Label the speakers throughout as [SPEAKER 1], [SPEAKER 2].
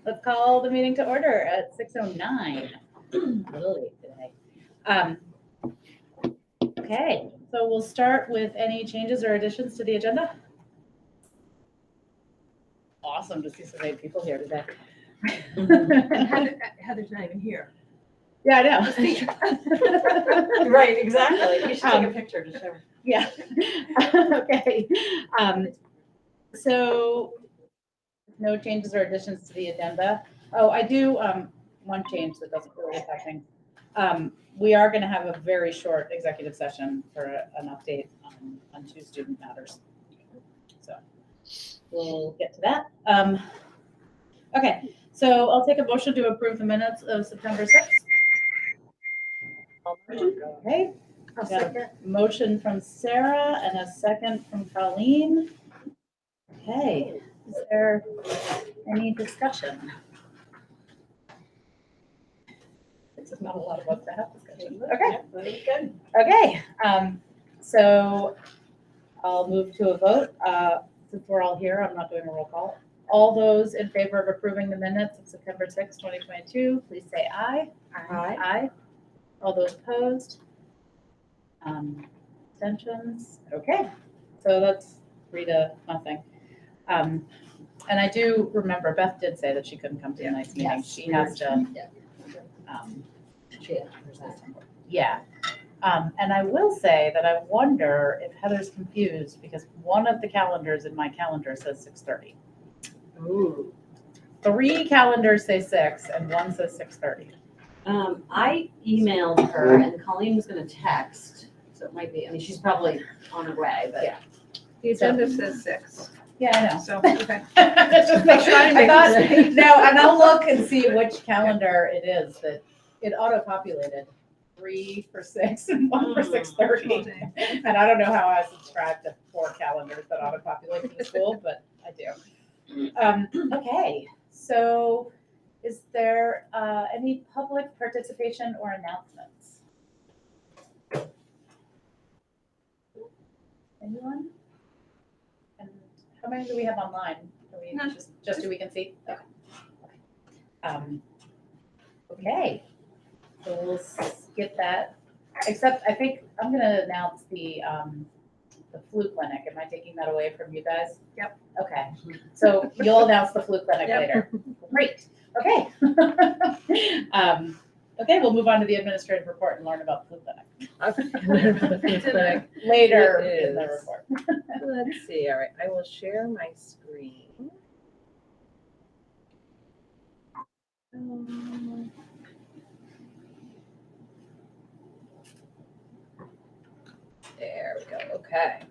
[SPEAKER 1] let's call the meeting to order at 6:09. A little late today. Okay, so we'll start with any changes or additions to the agenda. Awesome to see so many people here today.
[SPEAKER 2] And Heather's not even here.
[SPEAKER 1] Yeah, I know.
[SPEAKER 3] Right, exactly. You should take a picture to show.
[SPEAKER 1] Yeah. Okay. So no changes or additions to the agenda. Oh, I do, one change that doesn't really affect things. We are going to have a very short executive session for an update on 2 student matters. So we'll get to that. Okay, so I'll take a motion to approve the minutes of September 6th. Okay.
[SPEAKER 3] I'll
[SPEAKER 1] Got a
[SPEAKER 3] second.
[SPEAKER 1] motion from Sarah and a second from Colleen. Okay, is there any discussion? This is not a lot of us to have discussion. Okay.
[SPEAKER 3] Very good.
[SPEAKER 1] Okay, so I'll move to a vote. Since we're all here, I'm not doing a roll call. All those in favor of approving the minutes of September 6, 2022, please say aye.
[SPEAKER 3] Aye.
[SPEAKER 1] Aye. All those opposed? Abstentions? Okay, so that's 3-0. And I do remember Beth did say that she couldn't come to tonight's meeting.
[SPEAKER 3] Yes.
[SPEAKER 1] She has to.
[SPEAKER 3] She had to present.
[SPEAKER 1] Yeah. And I will say that I wonder if Heather's confused because one of the calendars in my calendar says 6:30.
[SPEAKER 3] Ooh.
[SPEAKER 1] 3 calendars say 6 and one says 6:30.
[SPEAKER 3] I emailed her and Colleen was gonna text, so it might be, I mean, she's probably on her way, but.
[SPEAKER 1] Yeah.
[SPEAKER 2] The agenda says 6,
[SPEAKER 1] Yeah, I know.
[SPEAKER 2] so, okay.
[SPEAKER 1] Just make sure I thought, no, and I'll look and see which calendar it is that it auto-populated 3 for 6 and 1 for 6:30. And I don't know how I subscribe to 4 calendars that auto-populate for the school, but I do. Okay, so is there any public participation or announcements? Anyone? And how many do we have online? Are we
[SPEAKER 2] None.
[SPEAKER 1] just who we can see? Okay. Okay, so we'll skip that, except I think I'm gonna announce the flu clinic. Am I taking that away from you guys?
[SPEAKER 2] Yep.
[SPEAKER 1] Okay, so you'll announce the flu clinic
[SPEAKER 2] Yep.
[SPEAKER 1] later. Great, okay. Okay, we'll move on to the administrative report and learn about the flu clinic later in the report.
[SPEAKER 4] Let's see, all right, I will share my screen. There we go, okay.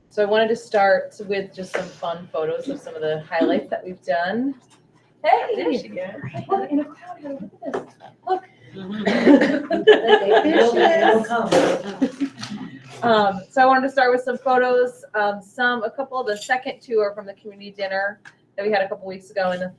[SPEAKER 4] So I wanted to start with just some fun photos of some of the highlights that we've done. Hey!
[SPEAKER 2] There she is.
[SPEAKER 4] Look, in a crowd here, look at this. Look.
[SPEAKER 3] They'll come.
[SPEAKER 4] So I wanted to start with some photos. A couple of the second 2 are from the community dinner that we had a couple weeks ago, and the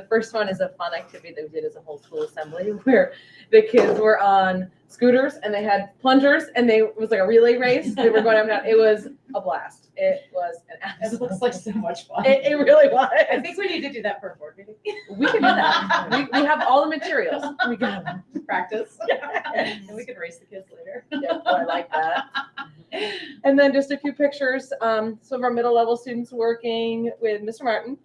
[SPEAKER 4] first one is a fun activity that we did as a whole school assembly, where the kids were on scooters and they had plungers, and it was like a relay race. They were going up and down. It was a blast. It was an
[SPEAKER 1] It
[SPEAKER 4] absolute.
[SPEAKER 1] looks like so much fun.
[SPEAKER 4] It really was.
[SPEAKER 1] I think we need to do that for a board meeting.
[SPEAKER 4] We can do that. We have all the materials. We can.
[SPEAKER 1] Practice. And we can race the kids later.
[SPEAKER 4] Yeah, I like that. And then just a few pictures. Some of our middle level students working with Mr. Martin.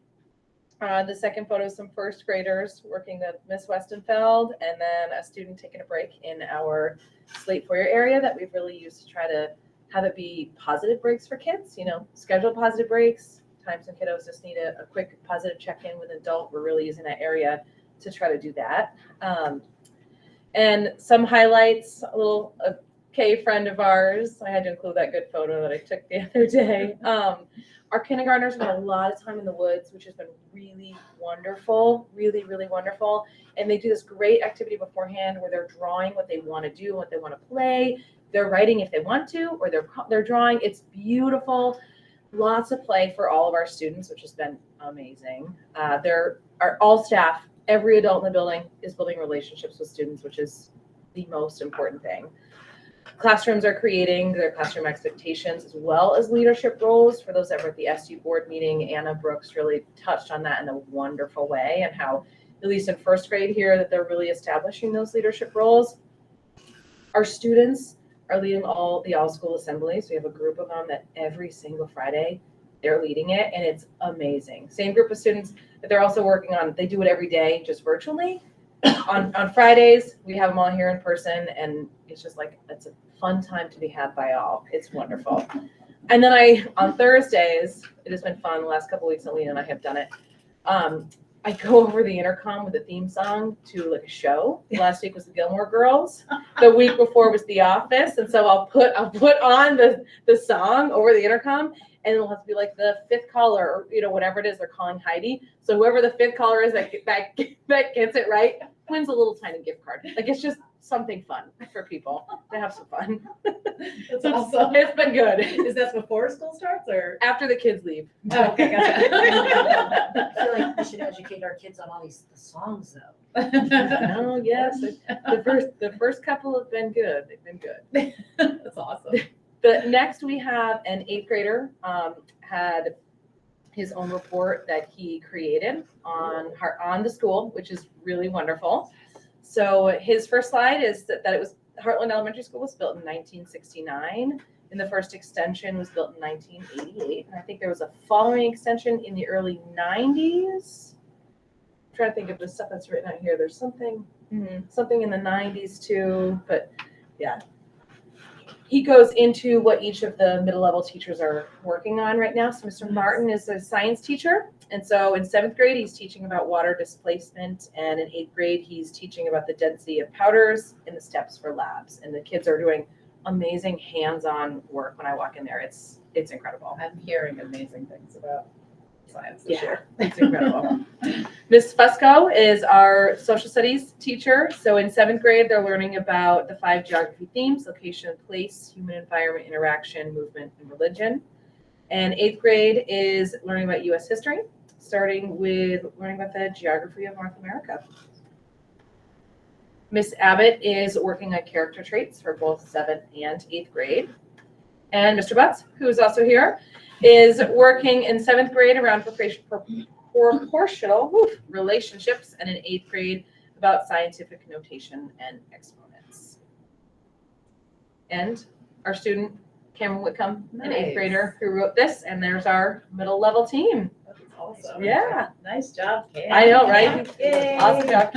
[SPEAKER 4] The second photo is some first graders working with Miss Westenfeld, and then a student taking a break in our Slate Foyer area that we've really used to try to have it be positive breaks for kids, schedule positive breaks. Times when kiddos just need a quick positive check-in with an adult. We're really using that area to try to do that. And some highlights, a Kay friend of ours, I had to include that good photo that I took the other day. Our kindergartners spent a lot of time in the woods, which has been really wonderful, really, really wonderful. And they do this great activity beforehand where they're drawing what they want to do, what they want to play. They're writing if they want to, or they're drawing. It's beautiful. Lots of play for all of our students, which has been amazing. All staff, every adult in the building is building relationships with students, which is the most important thing. Classrooms are creating their classroom expectations as well as leadership roles. For those that were at the SU board meeting, Anna Brooks really touched on that in a wonderful way, and how, at least in first grade here, that they're really establishing those leadership roles. Our students are leading all school assemblies. We have a group of them that every single Friday they're leading it, and it's amazing. Same group of students that they're also working on. They do it every day, just virtually. On Fridays, we have them all here in person, and it's just like, it's a fun time to be had by all. It's wonderful. And then on Thursdays, it has been fun. The last couple of weeks, Alina and I have done it. I go over the intercom with a theme song to like a show. Last week was the Gilmore Girls. The week before was The Office. And so I'll put on the song over the intercom, and it'll have to be like the fifth caller, or whatever it is they're calling Heidi. So whoever the fifth caller is that gets it right wins a little tiny gift card. Like, it's just something fun for people to have some fun.
[SPEAKER 1] That's awesome.
[SPEAKER 4] It's been good.
[SPEAKER 1] Is that before school starts or?
[SPEAKER 4] After the kids leave.
[SPEAKER 1] Oh, okay, gotcha.
[SPEAKER 5] I feel like we should educate our kids on all these songs though.
[SPEAKER 4] Oh, yes. The first couple have been good. They've been good.
[SPEAKER 1] That's awesome.
[SPEAKER 4] But next we have an 8th grader, had his own report that he created on the school, which is really wonderful. So his first slide is that it was Heartland Elementary School was built in 1969, and the first extension was built in 1988. And I think there was a following extension in the early 90s. I'm trying to think of the stuff that's written out here. There's something in the 90s too, but yeah. He goes into what each of the middle level teachers are working on right now. So Mr. Martin is a science teacher. And so in 7th grade, he's teaching about water displacement. And in 8th grade, he's teaching about the density of powders and the steps for labs. And the kids are doing amazing hands-on work when I walk in there. It's incredible.
[SPEAKER 1] I'm hearing amazing things about science this year.
[SPEAKER 4] It's incredible. Miss Fusco is our social studies teacher. So in 7th grade, they're learning about the 5 geography themes: location, place, human environment, interaction, movement, and religion. And 8th grade is learning about U.S. history, starting with learning about the geography of North America. Miss Abbott is working on character traits for both 7th and 8th grade. And Mr. Butts, who is also here, is working in 7th grade around proportional relationships, and in 8th grade about scientific notation and exponents. And our student, Cameron Whitcomb, an 8th grader who wrote this, and there's our middle level team.
[SPEAKER 1] That's awesome.
[SPEAKER 4] Yeah.
[SPEAKER 1] Nice job, Cam.
[SPEAKER 4] I know, right?
[SPEAKER 1] Yay.
[SPEAKER 4] Awesome job,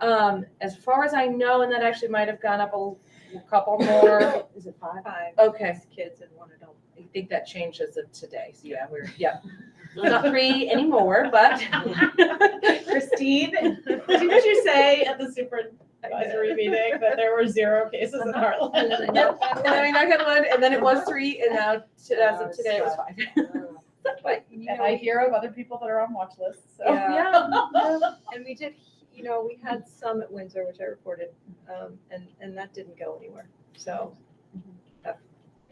[SPEAKER 4] Cam. As far as I know, and that actually might have gone up a couple more. Is it 5?
[SPEAKER 2] 5.
[SPEAKER 4] Okay.
[SPEAKER 2] Kids and 1 adult.
[SPEAKER 4] I think that changed as of today. So yeah, not 3 anymore, but
[SPEAKER 1] Christine, didn't you say at the supervisory meeting that there were 0 cases in Heartland?
[SPEAKER 4] Yep. And I mean, knock on wood, and then it was 3, and now as of today it was 5.
[SPEAKER 2] But,
[SPEAKER 1] And I hear of other people that are on watch lists, so.
[SPEAKER 2] Yeah. And we did, we had some at Windsor, which I reported, and that didn't go anywhere. So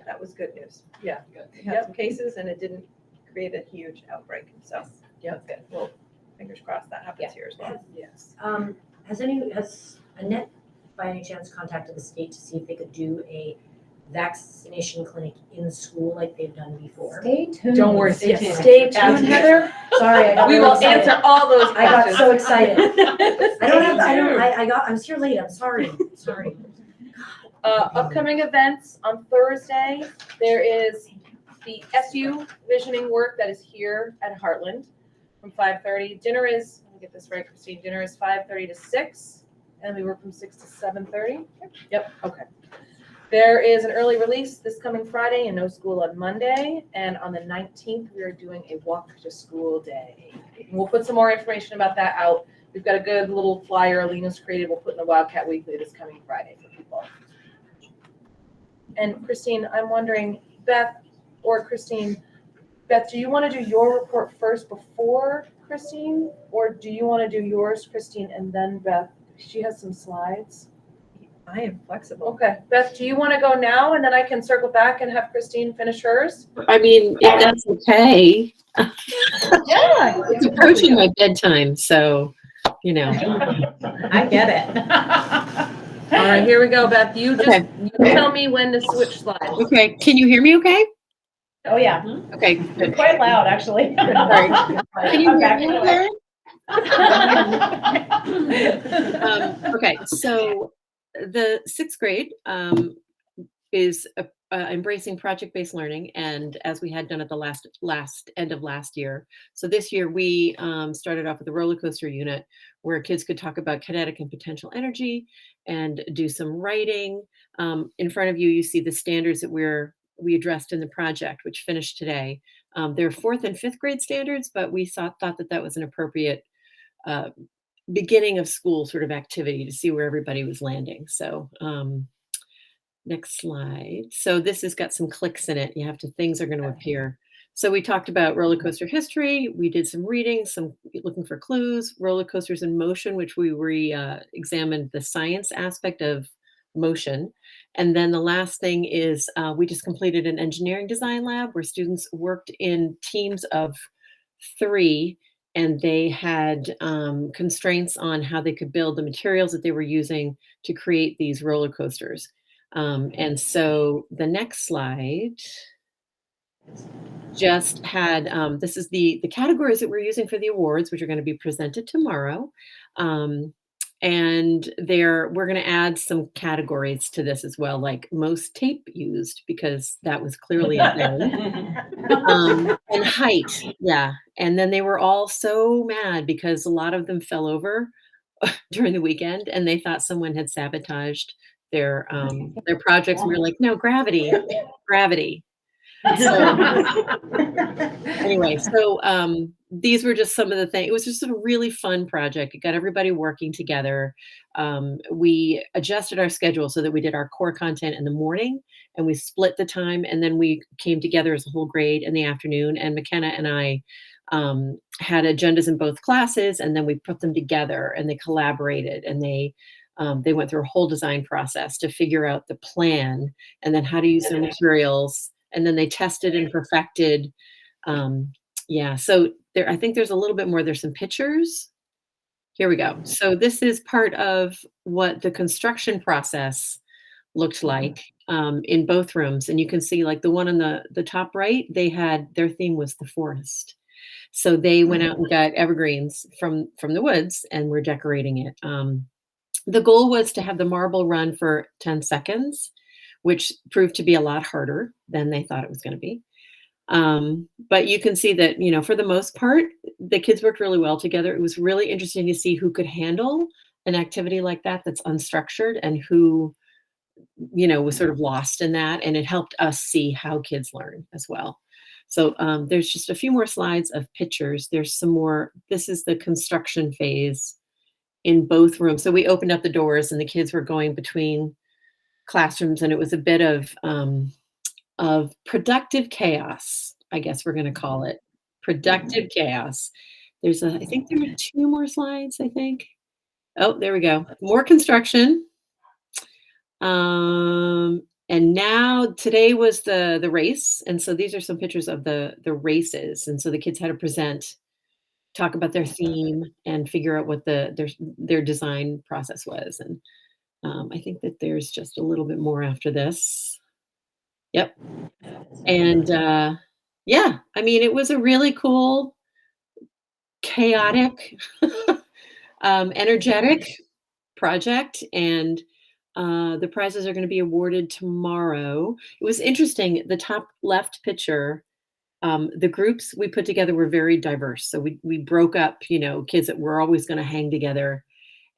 [SPEAKER 2] that was good news.
[SPEAKER 4] Yeah.
[SPEAKER 2] We had some cases and it didn't create a huge outbreak. So that's good. Well, fingers crossed that happens here as well.
[SPEAKER 4] Yes.
[SPEAKER 5] Has Annette by any chance contacted the state to see if they could do a vaccination clinic in school like they've done before?
[SPEAKER 1] Stay tuned.
[SPEAKER 4] Don't worry.
[SPEAKER 5] Stay
[SPEAKER 4] Stay tuned,
[SPEAKER 5] tuned.
[SPEAKER 4] Heather.
[SPEAKER 5] Sorry, I got
[SPEAKER 4] We
[SPEAKER 5] really
[SPEAKER 4] will
[SPEAKER 5] excited.
[SPEAKER 4] answer all those
[SPEAKER 5] I got
[SPEAKER 4] questions.
[SPEAKER 5] so excited. I was here late. I'm sorry. Sorry.
[SPEAKER 4] Upcoming events on Thursday, there is the SU visioning work that is here at Heartland from 5:30. Dinner is, let me get this right, Christine, dinner is 5:30 to 6, and we work from 6 to 7:30. Yep, okay. There is an early release this coming Friday and no school on Monday. And on the 19th, we are doing a walk to school day. And we'll put some more information about that out. We've got a good little flyer Alina's created. We'll put in the Wildcat Weekly this coming Friday for people. And Christine, I'm wondering, Beth, do you want to do your report first before Christine? Or do you want to do yours, Christine, and then Beth? She has some slides.
[SPEAKER 2] I am flexible.
[SPEAKER 4] Okay, Beth, do you want to go now and then I can circle back and have Christine finish hers?
[SPEAKER 6] I mean, if that's okay.
[SPEAKER 1] Yeah.
[SPEAKER 6] It's approaching my bedtime, so,
[SPEAKER 1] I get it.
[SPEAKER 4] All right, here we go, Beth. You
[SPEAKER 6] Okay.
[SPEAKER 4] tell me when to switch slides.
[SPEAKER 6] Okay, can you hear me okay?
[SPEAKER 1] Oh, yeah.
[SPEAKER 6] Okay,
[SPEAKER 1] You're
[SPEAKER 6] good.
[SPEAKER 1] quite loud, actually.
[SPEAKER 6] Sorry. Can you
[SPEAKER 1] I'm
[SPEAKER 6] hear
[SPEAKER 1] back
[SPEAKER 6] me
[SPEAKER 1] away.
[SPEAKER 6] okay? Okay, so the sixth grade is embracing project-based learning, and as we had done at the last end of last year. So this year we started off with a roller coaster unit where kids could talk about kinetic and potential energy and do some writing. In front of you, you see the standards that we addressed in the project, which finished today. They're fourth and fifth grade standards, but we thought that was an appropriate beginning of school sort of activity to see where everybody was landing. So next slide. So this has got some clicks in it. Things are going to appear. So we talked about roller coaster history. We did some reading, some looking for clues, roller coasters in motion, which we examined the science aspect of motion. And then the last thing is we just completed an engineering design lab where students worked in teams of 3, and they had constraints on how they could build the materials that they were using to create these roller coasters. And so the next slide just had, this is the categories that we're using for the awards, which are going to be presented tomorrow. And we're going to add some categories to this as well, like most tape used, because that was clearly a thing. And height, yeah. And then they were all so mad because a lot of them fell over during the weekend, and they thought someone had sabotaged their projects. We were like, no, gravity. So anyway, these were just some of the things. It was just a really fun project. It got everybody working together. We adjusted our schedule so that we did our core content in the morning, and we split the time, and then we came together as a whole grade in the afternoon. And McKenna and I had agendas in both classes, and then we put them together, and they collaborated, and they went through a whole design process to figure out the plan and then how to use their materials. And then they tested and perfected. So I think there's a little bit more. There's some pictures. Here we go. So this is part of what the construction process looked like in both rooms. And you can see, like, the one on the top right, their theme was the forest. So they went out and got evergreens from the woods, and we're decorating it. The goal was to have the marble run for 10 seconds, which proved to be a lot harder than they thought it was going to be. But you can see that, for the most part, the kids worked really well together. It was really interesting to see who could handle an activity like that that's unstructured, and who, was sort of lost in that. And it helped us see how kids learn as well. So there's just a few more slides of pictures. There's some more. This is the construction phase in both rooms. So we opened up the doors, and the kids were going between classrooms, and it was a bit of productive chaos, I guess we're going to call it. Productive chaos. I think there are 2 more slides, I think. Oh, there we go. More construction. And now today was the race. And so these are some pictures of the races. And so the kids had to present, talk about their theme, and figure out what their design process was. And I think that there's just a little bit more after this. Yep. And it was a really cool, chaotic, energetic project. And the prizes are going to be awarded tomorrow. It was interesting. The top left picture, the groups we put together were very diverse. So we broke up, kids that were always going to hang together.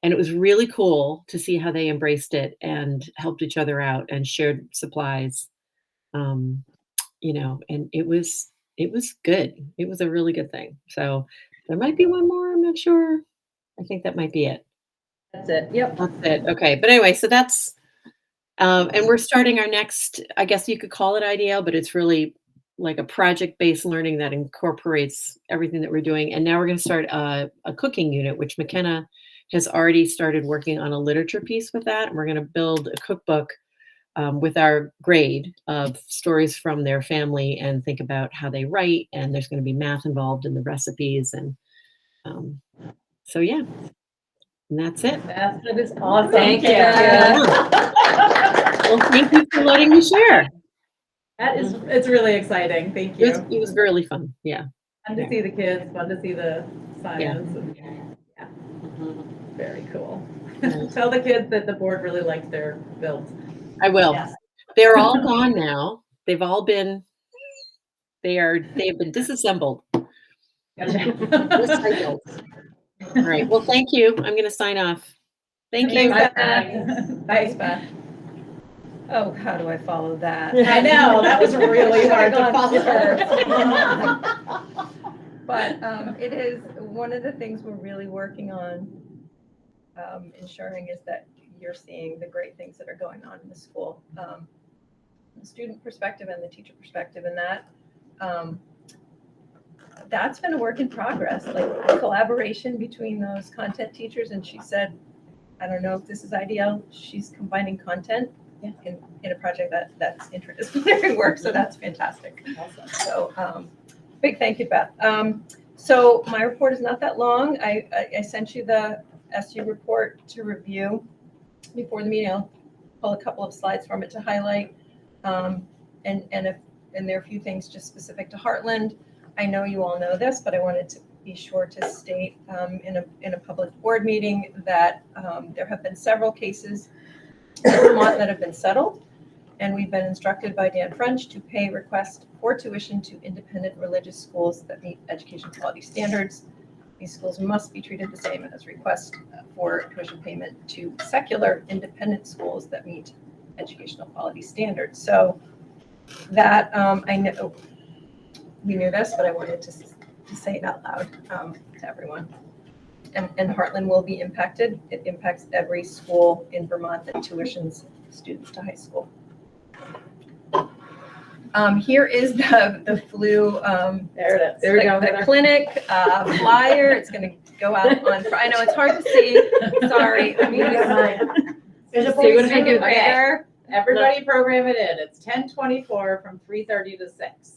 [SPEAKER 6] And it was really cool to see how they embraced it and helped each other out and shared supplies. And it was good. It was a really good thing. So there might be one more. I'm not sure. I think that might be it.
[SPEAKER 4] That's it. Yep.
[SPEAKER 6] That's it. Okay. But anyway, so that's, and we're starting our next, I guess you could call it IDL, but it's really like a project-based learning that incorporates everything that we're doing. And now we're going to start a cooking unit, which McKenna has already started working on a literature piece with that. And we're going to build a cookbook with our grade of stories from their family and think about how they write. And there's going to be math involved in the recipes. And so, yeah. And that's it.
[SPEAKER 1] That is awesome.
[SPEAKER 3] Thank you.
[SPEAKER 6] Well, thank you for letting me share.
[SPEAKER 1] That is, it's really exciting. Thank
[SPEAKER 6] It
[SPEAKER 1] you.
[SPEAKER 6] was really fun. Yeah.
[SPEAKER 1] Fun to see the kids, fun to see the science. And
[SPEAKER 3] Mhm.
[SPEAKER 1] very cool.
[SPEAKER 6] Yeah.
[SPEAKER 1] Tell the kids that the board really liked their builds.
[SPEAKER 6] I will.
[SPEAKER 3] Yes.
[SPEAKER 6] They're all gone now. They've been disassembled. Recycled. All right. Well, thank you. I'm going to sign off. Thank you.
[SPEAKER 2] Thanks,
[SPEAKER 1] Bye.
[SPEAKER 2] Thanks, Beth. Oh, how do I follow that?
[SPEAKER 1] I know, that was really hard to
[SPEAKER 2] Should've
[SPEAKER 1] follow.
[SPEAKER 2] gone But it is, one of the things we're really working on ensuring is that you're seeing the great things that are going on in the school. From the student perspective and the teacher perspective, and that's been a work in progress, like collaboration between those content teachers. And she said, I don't know if this is ideal, she's combining content in a project that's interdisciplinary work, so that's fantastic.
[SPEAKER 1] Awesome.
[SPEAKER 2] So big thank you, Beth. So my report is not that long. I sent you the SU report to review before the meeting. I'll pull a couple of slides from it to highlight. And there are a few things just specific to Heartland. I know you all know this, but I wanted to be sure to state in a public board meeting that there have been several cases in Vermont that have been settled. And we've been instructed by Dan French to pay request for tuition to independent religious schools that meet education quality standards. These schools must be treated the same as requests for tuition payment to secular independent schools that meet educational quality standards. So that, I know we knew this, but I wanted to say it out loud to everyone. And Heartland will be impacted. It impacts every school in Vermont that tuitions students to high school. Here is the flu.
[SPEAKER 1] There it is.
[SPEAKER 4] There we go.
[SPEAKER 2] The clinic flyer. It's going to go out on. I know it's hard to see. Sorry. I mean,
[SPEAKER 5] There's a
[SPEAKER 2] see what
[SPEAKER 5] big
[SPEAKER 2] I do
[SPEAKER 1] Okay.
[SPEAKER 2] bigger.
[SPEAKER 1] Everybody program it in. It's 10:24 from 3:30 to 6.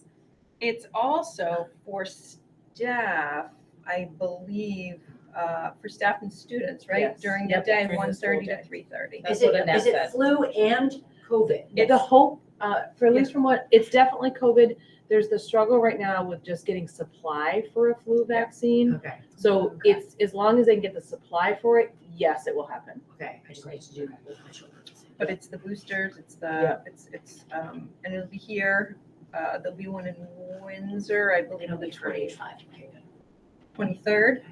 [SPEAKER 2] It's also for staff, I believe, for staff and students, right?
[SPEAKER 1] Yes.
[SPEAKER 2] During the
[SPEAKER 1] Yep,
[SPEAKER 2] day,
[SPEAKER 1] during the school
[SPEAKER 2] 1:30 to
[SPEAKER 1] day.
[SPEAKER 2] 3:30.
[SPEAKER 1] That's
[SPEAKER 5] Is
[SPEAKER 1] what
[SPEAKER 5] it,
[SPEAKER 1] Annette
[SPEAKER 5] is it
[SPEAKER 1] said.
[SPEAKER 5] flu and COVID?
[SPEAKER 4] The hope, for at least from what, it's definitely COVID. There's the struggle right now with just getting supply for a flu vaccine.
[SPEAKER 5] Okay,
[SPEAKER 4] So
[SPEAKER 5] Okay.
[SPEAKER 4] it's, as long as they can get the supply for it, yes, it will happen.
[SPEAKER 5] okay, I just need to do that with my children.
[SPEAKER 2] But it's the boosters, it's
[SPEAKER 4] Yeah.
[SPEAKER 2] and it'll be here. There'll be one in Windsor, I believe,
[SPEAKER 5] It'll
[SPEAKER 2] on the
[SPEAKER 5] be 25. Okay, good.
[SPEAKER 2] 23rd.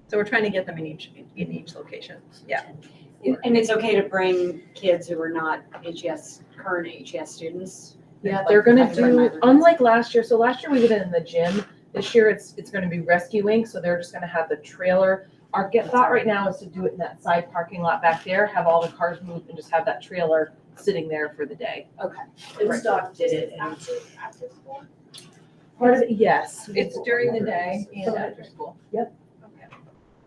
[SPEAKER 2] So we're trying to get them in each location. Yeah.
[SPEAKER 3] And it's okay to bring kids who are not current HES students?
[SPEAKER 4] Yeah,
[SPEAKER 3] Like,
[SPEAKER 4] they're gonna
[SPEAKER 3] I can bring my
[SPEAKER 4] do,
[SPEAKER 3] roommates.
[SPEAKER 4] unlike last year, so last year we did it in the gym. This year it's gonna be rescuing, so they're just gonna have the trailer. Our thought right now is to do it in that side parking lot back there, have all the cars moved and just have that trailer sitting there for the day.
[SPEAKER 5] Woodstock did it after school.
[SPEAKER 4] Part of it, yes.
[SPEAKER 2] It's during the day and after school.
[SPEAKER 4] Yep.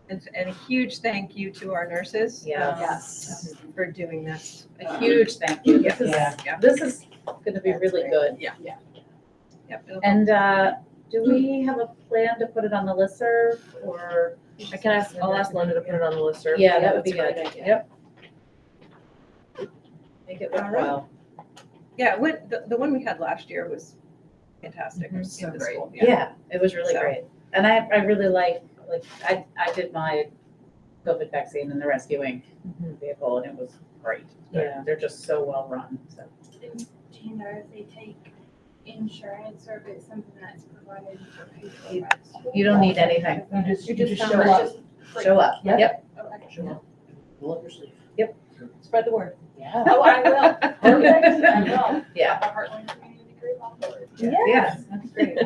[SPEAKER 2] And a huge thank you to our nurses.
[SPEAKER 3] Yes.
[SPEAKER 2] For doing this.
[SPEAKER 1] A huge thank you. This is,
[SPEAKER 2] Yeah.
[SPEAKER 1] this is going to be really good.
[SPEAKER 2] Yep, it'll-
[SPEAKER 1] And do we have a plan to put it on the listserv or?
[SPEAKER 4] I'll ask Linda to put it on the listserv.
[SPEAKER 1] Yeah, that would be
[SPEAKER 4] That's a
[SPEAKER 1] good.
[SPEAKER 4] great idea. Yep.
[SPEAKER 1] Make it
[SPEAKER 2] All right.
[SPEAKER 1] worthwhile.
[SPEAKER 2] Yeah, the one we had last year was fantastic.
[SPEAKER 1] Mhm.
[SPEAKER 2] in
[SPEAKER 1] So
[SPEAKER 2] the
[SPEAKER 1] great.
[SPEAKER 2] school.
[SPEAKER 1] Yeah, it was really
[SPEAKER 2] So-
[SPEAKER 1] great. And I really like I did my COVID vaccine in the rescuing vehicle and it was great.
[SPEAKER 4] Yeah.
[SPEAKER 1] They're just so well run, so.
[SPEAKER 7] Do you know if they take insurance or if it's something that's provided or paid for by the school?
[SPEAKER 1] You don't need anything.
[SPEAKER 4] You just
[SPEAKER 1] show
[SPEAKER 4] show
[SPEAKER 1] up.
[SPEAKER 7] Free.
[SPEAKER 1] Show up.
[SPEAKER 4] Yep.
[SPEAKER 1] Yep.
[SPEAKER 7] Okay.
[SPEAKER 5] Roll up your sleeve.
[SPEAKER 2] Spread the word.
[SPEAKER 1] Yeah.
[SPEAKER 7] Oh, I will. Perfect. I will.
[SPEAKER 1] Yeah.
[SPEAKER 7] The Heartland Community Group on board.
[SPEAKER 1] Yes, that's great.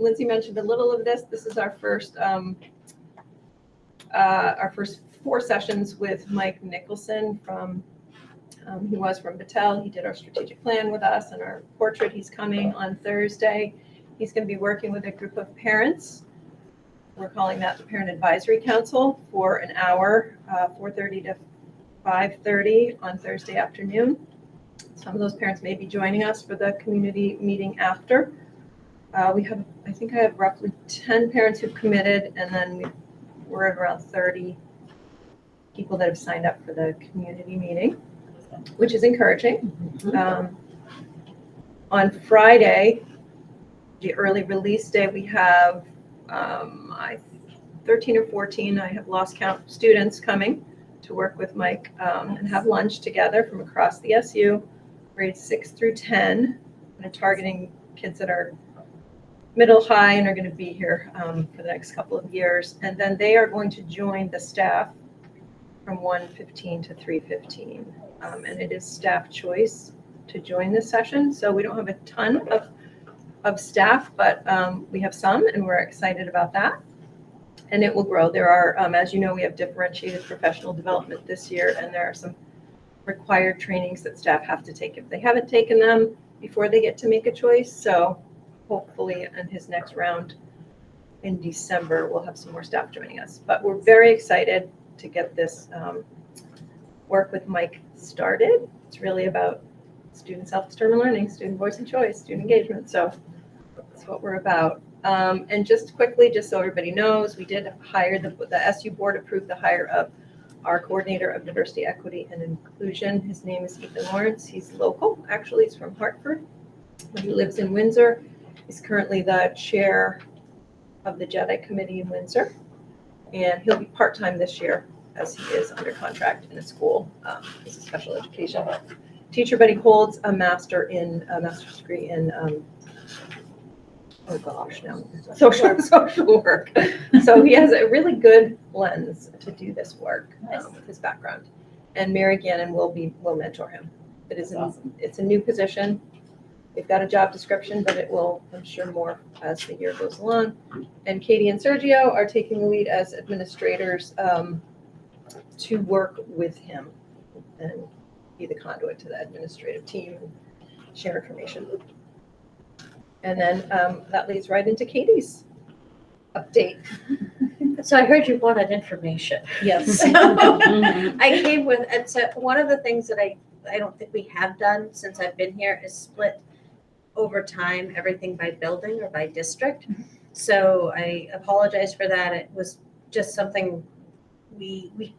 [SPEAKER 2] Lindsay mentioned a little of this. This is our first 4 sessions with Mike Nicholson he was from Battelle. He did our strategic plan with us and our portrait. He's coming on Thursday. He's going to be working with a group of parents. We're calling that the Parent Advisory Council for an hour, 4:30 to 5:30 on Thursday afternoon. Some of those parents may be joining us for the community meeting after. I think I have roughly 10 parents who've committed, and then we're at around 30 people that have signed up for the community meeting, which is encouraging. On Friday, the early release day, we have 13 or 14, I have lost count, students coming to work with Mike and have lunch together from across the SU, grades 6 through 10, and targeting kids that are middle, high, and are going to be here for the next couple of years. And then they are going to join the staff from 1:15 to 3:15. And it is staff choice to join this session. So we don't have a ton of staff, but we have some, and we're excited about that. And it will grow. There are, as you know, we have differentiated professional development this year, and there are some required trainings that staff have to take if they haven't taken them before they get to make a choice. So hopefully in his next round in December, we'll have some more staff joining us. But we're very excited to get this work with Mike started. It's really about student self-determined learning, student voice and choice, student engagement. So that's what we're about. And just quickly, just so everybody knows, we did hire the SU board approved the hire of our coordinator of diversity, equity, and inclusion. His name is Ethan Lawrence. He's local, actually. He's from Hartford, but he lives in Windsor. He's currently the chair of the JEDI committee in Windsor, and he'll be part-time this year as he is under contract in a school. He's a special education teacher, but he holds a master's degree in social work. So he has a really good lens to do this work with his background. And Mary Gannon will mentor him. It's a new position. They've got a job description, but it will, I'm sure, more as the year goes along. And Katie and Sergio are taking the lead as administrators to work with him and be the conduit to the administrative team and share information. And then that leads right into Katie's update.
[SPEAKER 8] So I heard you wanted information.
[SPEAKER 1] Yes.
[SPEAKER 8] I came with, it's one of the things that I don't think we have done since I've been here is split over time everything by building or by district. So I apologize for that. It was just something we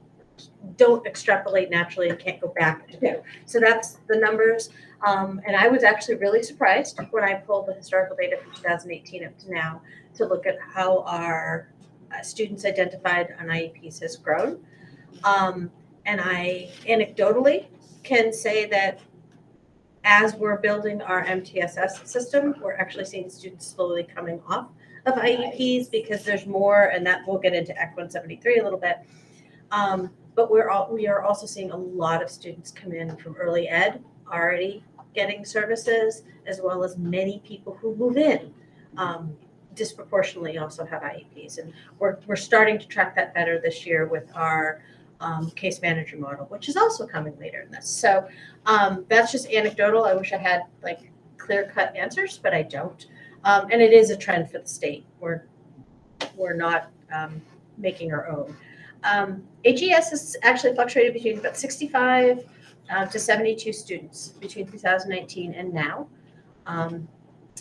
[SPEAKER 8] don't extrapolate naturally and can't go back to do. So that's the numbers. And I was actually really surprised when I pulled the historical data from 2018 up to now to look at how our students identified on IEPs has grown. And I anecdotally can say that as we're building our MTSS system, we're actually seeing students slowly coming off of IEPs because there's more, and that we'll get into EC 173 a little bit. But we are also seeing a lot of students come in from early ed already getting services, as well as many people who move in disproportionately also have IEPs. And we're starting to track that better this year with our case manager model, which is also coming later in this. So that's just anecdotal. I wish I had like clear-cut answers, but I don't. And it is a trend for the state. We're not making our own. HES has actually fluctuated between about 65 to 72 students between 2019 and now.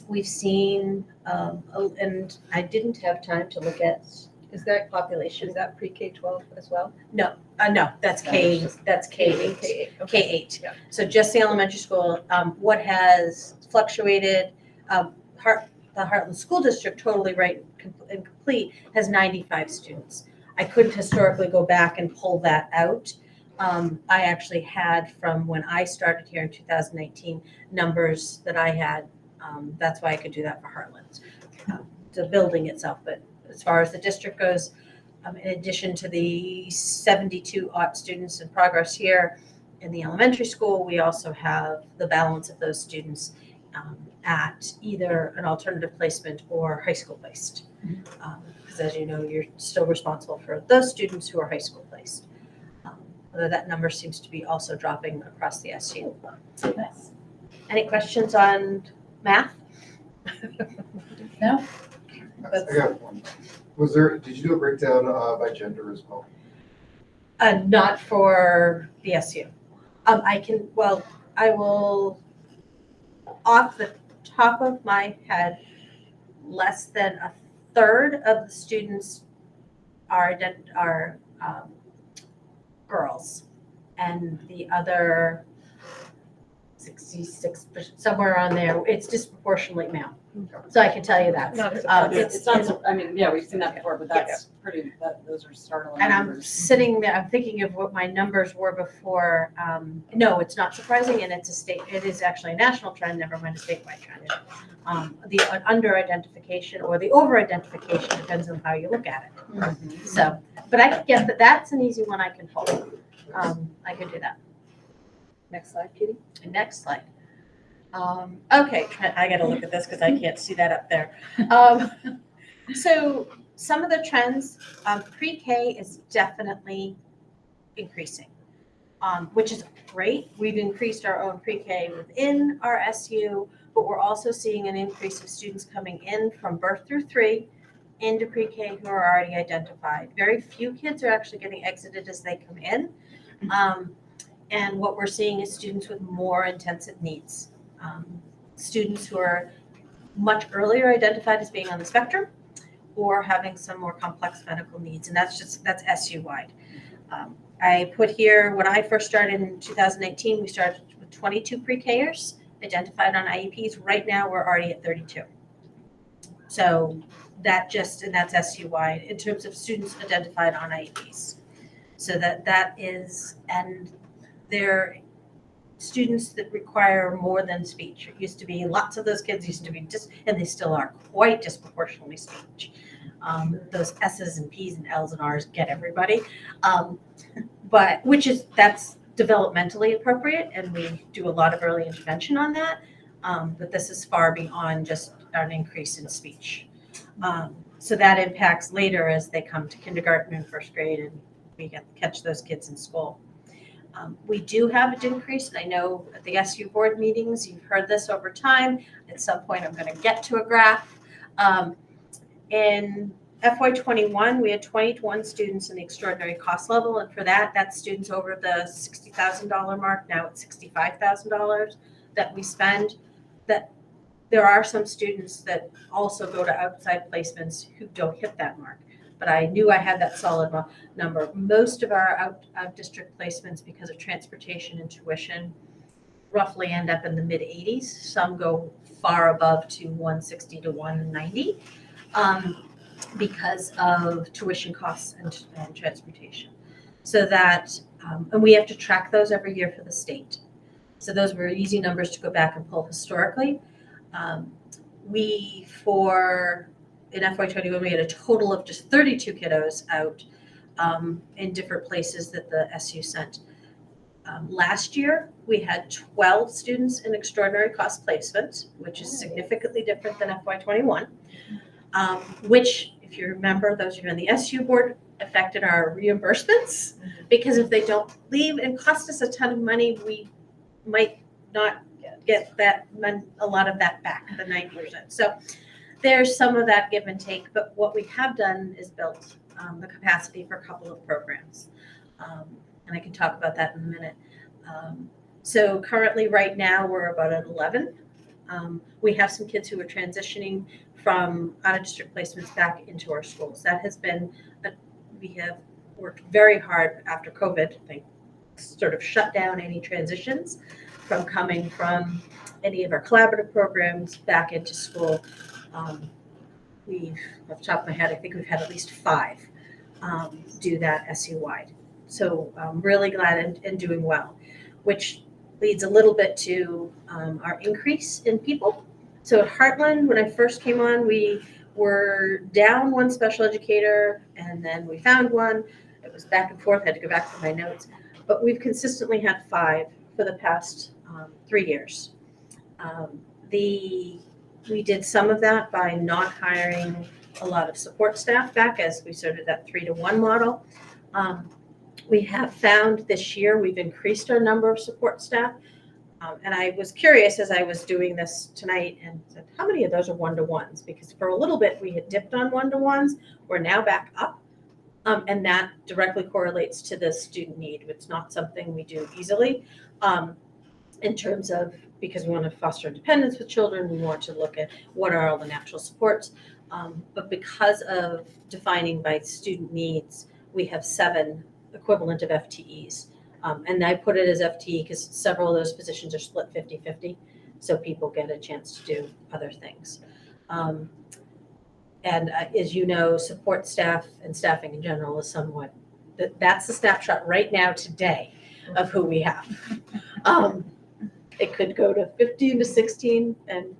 [SPEAKER 8] We've seen, and I didn't have time to look at,
[SPEAKER 2] Is that
[SPEAKER 8] population.
[SPEAKER 2] Is that pre-K-12 as well?
[SPEAKER 8] No, that's K8.
[SPEAKER 2] K-8. Okay.
[SPEAKER 8] K8.
[SPEAKER 2] Yeah.
[SPEAKER 8] So just the elementary school. What has fluctuated, the Heartland School District, totally right and complete, has 95 students. I couldn't historically go back and pull that out. I actually had from when I started here in 2019 numbers that I had. That's why I could do that for Heartland, the building itself. But as far as the district goes, in addition to the 72 odd students in progress here in the elementary school, we also have the balance of those students at either an alternative placement or high school placed. Because as you know, you're still responsible for those students who are high school placed. Although that number seems to be also dropping across the SU.
[SPEAKER 1] Nice.
[SPEAKER 8] Any questions on math?
[SPEAKER 1] No?
[SPEAKER 9] I got one. Did you do a breakdown by gender as well?
[SPEAKER 8] Not for the SU. I will, off the top of my head, less than a third of the students are girls, and the other 66, somewhere on there, it's disproportionately male. So I can tell you that.
[SPEAKER 4] Not surprising.
[SPEAKER 3] It's not, I mean, yeah, we've seen that before, but that's pretty, those are startling
[SPEAKER 8] And I'm
[SPEAKER 3] numbers.
[SPEAKER 8] sitting there, I'm thinking of what my numbers were before. No, it's not surprising, and it is actually a national trend, never mind a statewide trend. The under-identification or the over-identification depends on how you look at it. So, but I could get that, that's an easy one I can pull. I could do that.
[SPEAKER 4] Next slide, Katie.
[SPEAKER 8] Next slide. Okay, I gotta look at this because I can't see that up there. So some of the trends, pre-K is definitely increasing, which is great. We've increased our own pre-K within our SU, but we're also seeing an increase of students coming in from birth through 3 into pre-K who are already identified. Very few kids are actually getting exited as they come in. And what we're seeing is students with more intensive needs. Students who are much earlier identified as being on the spectrum or having some more complex medical needs. And that's SU-wide. I put here, when I first started in 2019, we started with 22 pre-Kers identified on IEPs. Right now, we're already at 32. So that's SU-wide in terms of students identified on IEPs. So that is, and they're students that require more than speech. It used to be, lots of those kids used to be and they still are quite disproportionately speech. Those S's and P's and L's and R's get everybody. But that's developmentally appropriate, and we do a lot of early intervention on that. But this is far beyond just an increase in speech. So that impacts later as they come to kindergarten and first grade, and we catch those kids in school. We do have an increase, and I know at the SU board meetings, you've heard this over time. At some point, I'm going to get to a graph. In FY21, we had 21 students in the extraordinary cost level, and for that's students over the $60,000 mark. Now it's $65,000 that we spend. That there are some students that also go to outside placements who don't hit that mark. But I knew I had that solid number. Most of our out-district placements, because of transportation and tuition, roughly end up in the mid-80s. Some go far above to 160 to 190 because of tuition costs and transportation. So that, and we have to track those every year for the state. So those were easy numbers to go back and pull historically. In FY21, we had a total of just 32 kiddos out in different places that the SU sent. Last year, we had 12 students in extraordinary cost placement, which is significantly different than FY21, which, if you remember, those of you on the SU board, affected our reimbursements, because if they don't leave and cost us a ton of money, we might not get a lot of that back, the 90%. So there's some of that give and take, but what we have done is built the capacity for a couple of programs. And I can talk about that in a minute. So currently right now we're about at 11. We have some kids who are transitioning from out-of-district placements back into our schools. That has been, we have worked very hard after COVID. They sort of shut down any transitions from coming from any of our collaborative programs back into school. Off the top of my head, I think we've had at least 5 do that SU-wide. So I'm really glad and doing well, which leads a little bit to our increase in people. So at Heartland, when I first came on, we were down 1 special educator, and then we found 1. It was back and forth. I had to go back to my notes. But we've consistently had 5 for the past 3 years. We did some of that by not hiring a lot of support staff back as we started that 3-to-1 model. We have found this year we've increased our number of support staff. And I was curious as I was doing this tonight and said, how many of those are 1-to-1s? Because for a little bit we had dipped on 1-to-1s. We're now back up. And that directly correlates to the student need. It's not something we do easily in terms of, because we want to foster independence with children. We want to look at what are all the natural supports. But because of defining by student needs, we have 7 equivalent of FTEs. And I put it as FTE because several of those positions are split 50-50, so people get a chance to do other things. And as you know, support staff and staffing in general is somewhat, that's the snapshot right now today of who we have. It could go to 15 to 16, and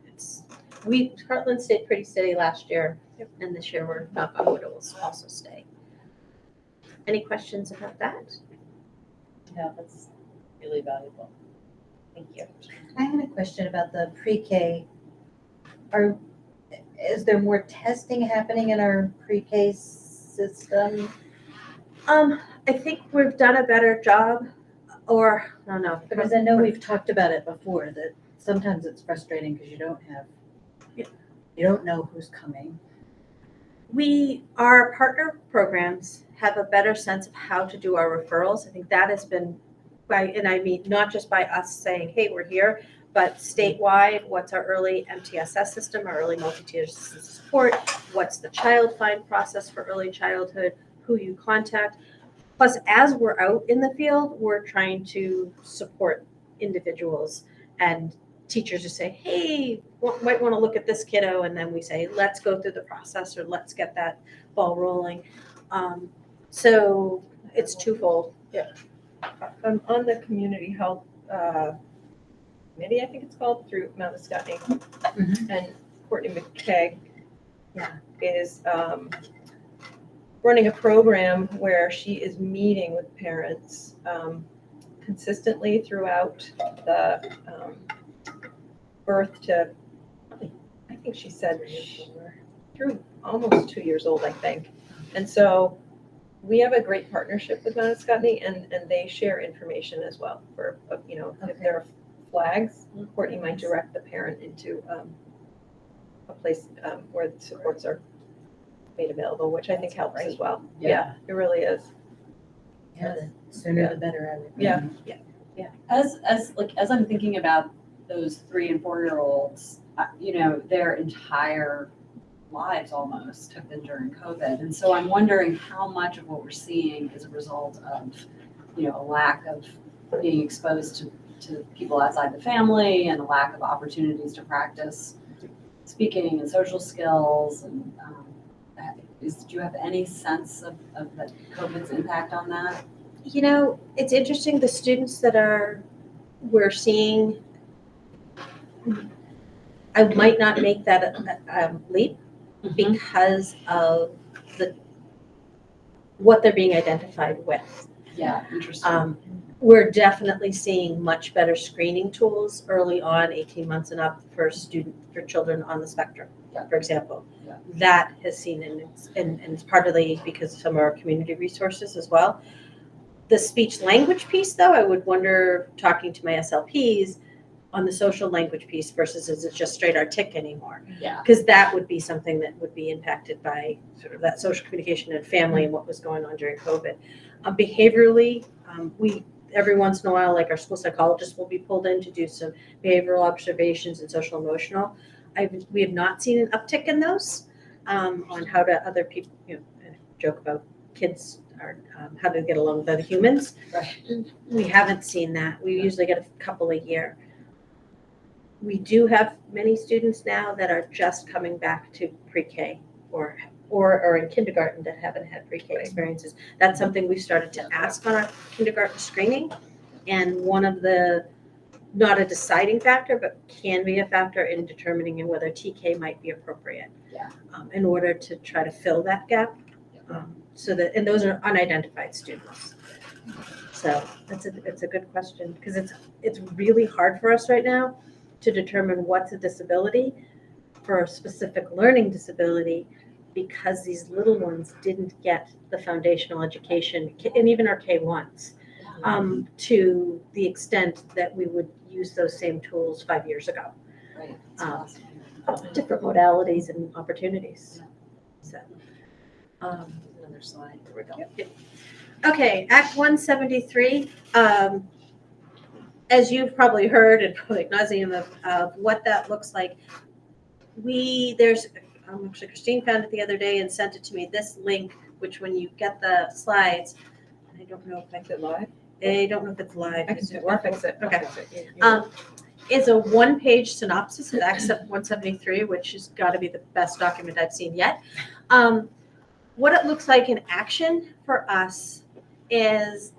[SPEAKER 8] Heartland stayed pretty steady last year, and this year we're knock on wood, it will also stay. Any questions about that?
[SPEAKER 1] Yeah, that's really valuable. Thank you.
[SPEAKER 10] I have a question about the pre-K. Is there more testing happening in our pre-K system?
[SPEAKER 8] I think we've done a better job, or, I don't know.
[SPEAKER 10] Because I know we've talked about it before, that sometimes it's frustrating because you don't know who's coming.
[SPEAKER 8] Our partner programs have a better sense of how to do our referrals. I think that has been and I mean, not just by us saying, hey, we're here, but statewide, what's our early MTSS system, our early multi-tier support, what's the child find process for early childhood, who you contact. Plus, as we're out in the field, we're trying to support individuals and teachers who say, hey, might want to look at this kiddo, and then we say, let's go through the process, or let's get that ball rolling. So it's twofold.
[SPEAKER 2] Yeah. On the community health committee, I think it's called, through Mount Scottney, and Courtney McKay is running a program where she is meeting with parents consistently throughout the birth to, I think she said through almost 2 years old, I think. And so we have a great partnership with Mount Scottney, and they share information as well for, if there are flags, Courtney might direct the parent into a place where the supports are made available, which I think helps as well. Yeah, it really is.
[SPEAKER 10] Yeah, the sooner the better, I would think.
[SPEAKER 3] Yeah. As I'm thinking about those 3 and 4-year-olds, their entire lives almost have been during COVID. And so I'm wondering how much of what we're seeing is a result of, a lack of being exposed to people outside the family, and a lack of opportunities to practice speaking and social skills. And do you have any sense of the COVID's impact on that?
[SPEAKER 8] It's interesting, the students that we're seeing, I might not make that a leap because of what they're being identified with.
[SPEAKER 3] Yeah, interesting.
[SPEAKER 8] We're definitely seeing much better screening tools early on, 18 months and up, for children on the spectrum, for example.
[SPEAKER 3] Yeah.
[SPEAKER 8] That has seen, and it's partly because of some of our community resources as well. The speech language piece, though, I would wonder, talking to my SLPs, on the social language piece versus is it just straight artic anymore?
[SPEAKER 3] Yeah.
[SPEAKER 8] Because that would be something that would be impacted by sort of that social communication and family and what was going on during COVID. Behaviorally, we every once in a while, like our school psychologists will be pulled in to do some behavioral observations and social emotional. We have not seen an uptick in those on how to other people, joke about kids or how to get along with other humans.
[SPEAKER 3] Right.
[SPEAKER 8] We haven't seen that. We usually get a couple a year. We do have many students now that are just coming back to pre-K or in kindergarten that haven't had pre-K experiences. That's something we started to ask on our kindergarten screening, and one of the, not a deciding factor, but can be a factor in determining whether TK might be appropriate.
[SPEAKER 3] Yeah.
[SPEAKER 8] In order to try to fill that gap. And those are unidentified students. So it's a good question, because it's really hard for us right now to determine what's a disability for a specific learning disability, because these little ones didn't get the foundational education, and even our K-1s, to the extent that we would use those same tools 5 years ago.
[SPEAKER 3] Right.
[SPEAKER 8] Different modalities and opportunities. So,
[SPEAKER 3] Another slide. There we go.
[SPEAKER 8] okay, Act 173. As you've probably heard, and probably nauseam of what that looks like, there's actually Christine found it the other day and sent it to me, this link, which when you get the slides, I don't know if
[SPEAKER 2] Is it live?
[SPEAKER 8] I don't know if it's live.
[SPEAKER 2] I can
[SPEAKER 8] Is
[SPEAKER 2] do
[SPEAKER 8] it
[SPEAKER 2] it. I'll
[SPEAKER 8] working?
[SPEAKER 2] fix it. I'll
[SPEAKER 8] Okay.
[SPEAKER 2] fix it.
[SPEAKER 8] Is a one-page synopsis of Act 173, which has got to be the best document I've seen yet. What it looks like in action for us is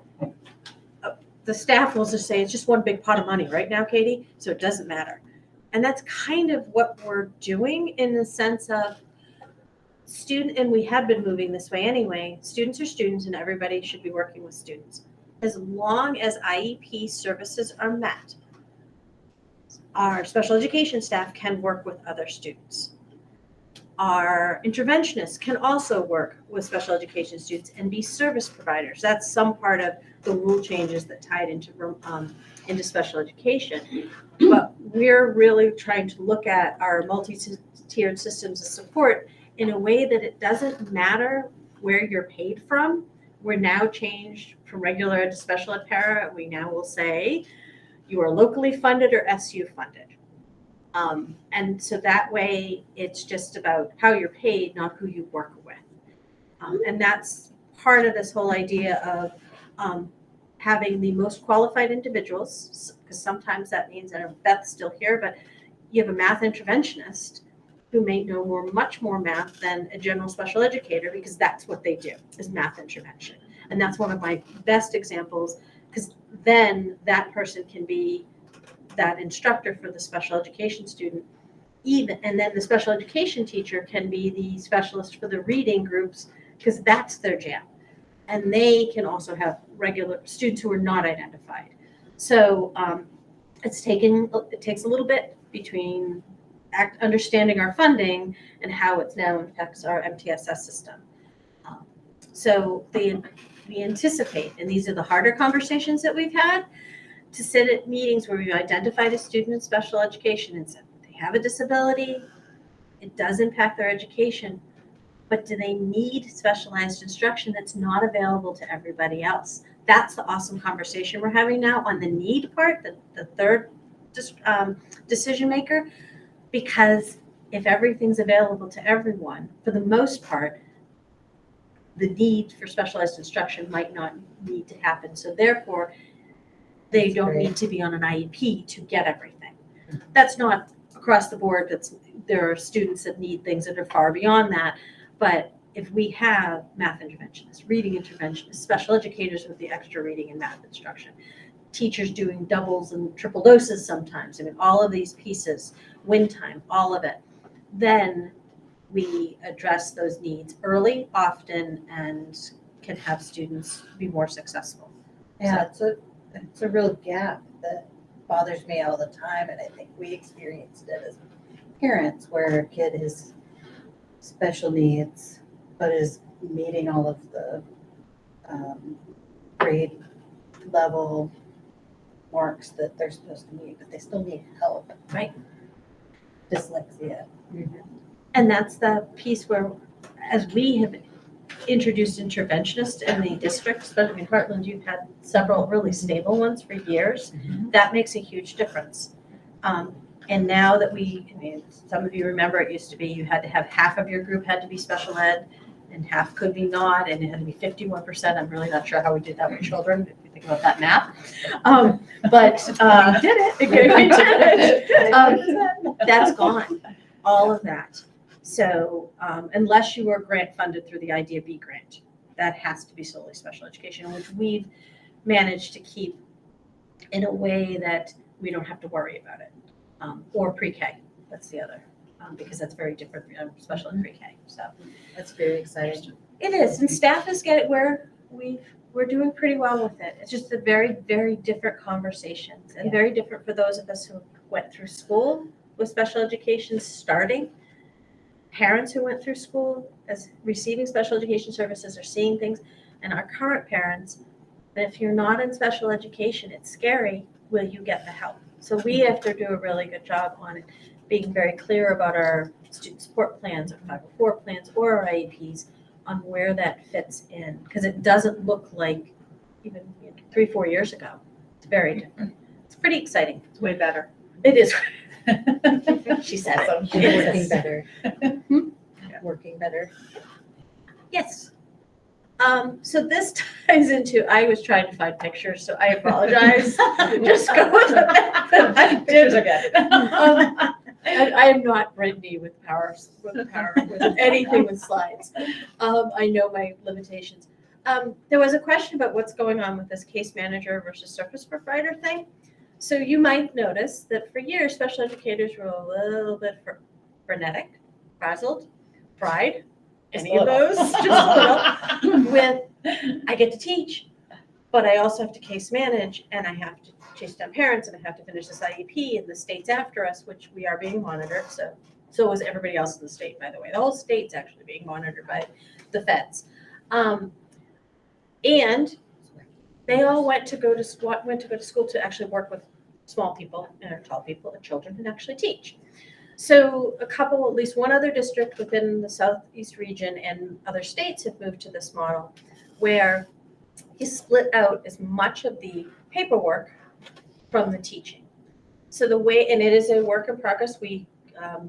[SPEAKER 8] the staff will just say it's just one big pot of money right now, Katie, so it doesn't matter. And that's kind of what we're doing in the sense of student, and we have been moving this way anyway, students are students and everybody should be working with students. As long as IEP services are met, our special education staff can work with other students. Our interventionists can also work with special education students and be service providers. That's some part of the rule changes that tied into special education. But we're really trying to look at our multi-tiered systems of support in a way that it doesn't matter where you're paid from. We're now changed from regular ed to special ed para. We now will say you are locally funded or SU funded. And so that way it's just about how you're paid, not who you work with. And that's part of this whole idea of having the most qualified individuals, because sometimes that means, and Beth's still here, but you have a math interventionist who may know much more math than a general special educator, because that's what they do, is math intervention. And that's one of my best examples, because then that person can be that instructor for the special education student, and then the special education teacher can be the specialist for the reading groups, because that's their jam. And they can also have regular students who are not identified. So it takes a little bit between understanding our funding and how it now affects our MTSS system. So we anticipate, and these are the harder conversations that we've had, to sit at meetings where we've identified a student in special education and said, they have a disability, it does impact their education, but do they need specialized instruction that's not available to everybody else? That's the awesome conversation we're having now on the need part, the third decision maker, because if everything's available to everyone, for the most part, the need for specialized instruction might not need to happen. So therefore, they don't need to be on an IEP to get everything. That's not across the board. There are students that need things that are far beyond that. But if we have math interventionists, reading interventionists, special educators with the extra reading and math instruction, teachers doing doubles and triple doses sometimes, I mean, all of these pieces, win time, all of it, then we address those needs early, often, and can have students be more successful.
[SPEAKER 10] Yeah, it's a real gap that bothers me all the time, and I think we experienced it as parents, where a kid has special needs, but is meeting all of the grade level marks that they're supposed to meet, but they still need help.
[SPEAKER 8] Right.
[SPEAKER 10] Dyslexia.
[SPEAKER 8] And that's the piece where, as we have introduced interventionists in the district, especially in Heartland, you've had several really stable ones for years. That makes a huge difference. And now that some of you remember, it used to be you had to have half of your group had to be special ed and half could be not, and it had to be 51%. I'm really not sure how we did that with children, if you think about that math. But we did it. We did it. That's gone, all of that. So unless you are grant funded through the Idea B grant, that has to be solely special education, which we've managed to keep in a way that we don't have to worry about it. Or pre-K, that's the other, because that's very different from special ed pre-K. So
[SPEAKER 10] That's very exciting.
[SPEAKER 8] it is, and staff is where we're doing pretty well with it. It's just a very, very different conversations, and very different for those of us who went through school with special education starting. Parents who went through school as receiving special education services are seeing things, and our current parents, that if you're not in special education, it's scary, will you get the help? So we have to do a really good job on it, being very clear about our student support plans, or 504 plans, or our IEPs on where that fits in, because it doesn't look like even 3-4 years ago. It's very different. It's pretty exciting.
[SPEAKER 1] It's way better.
[SPEAKER 8] It is. She said
[SPEAKER 1] Awesome.
[SPEAKER 8] it.
[SPEAKER 10] Working better. working better?
[SPEAKER 8] Yes. So this ties into, I was trying to find pictures, so I apologize. Just go with the fact that I
[SPEAKER 1] Pictures
[SPEAKER 8] did.
[SPEAKER 1] are good.
[SPEAKER 8] I am not Brittany with with anything with slides. I know my limitations. There was a question about what's going on with this case manager versus service provider thing. So you might notice that for years, special educators were a little bit frenetic, frazzled, fried, any of those, just a little, with, I get to teach, but I also have to case manage, and I have to chase down parents, and I have to finish this IEP, and the state's after us, which we are being monitored, so is everybody else in the state, by the way. The whole state's actually being monitored by the feds. And they all went to go to school to actually work with small people and tall people and children and actually teach. So at least one other district within the Southeast region and other states have moved to this model where you split out as much of the paperwork from the teaching. So the way, and it is a work in progress, we,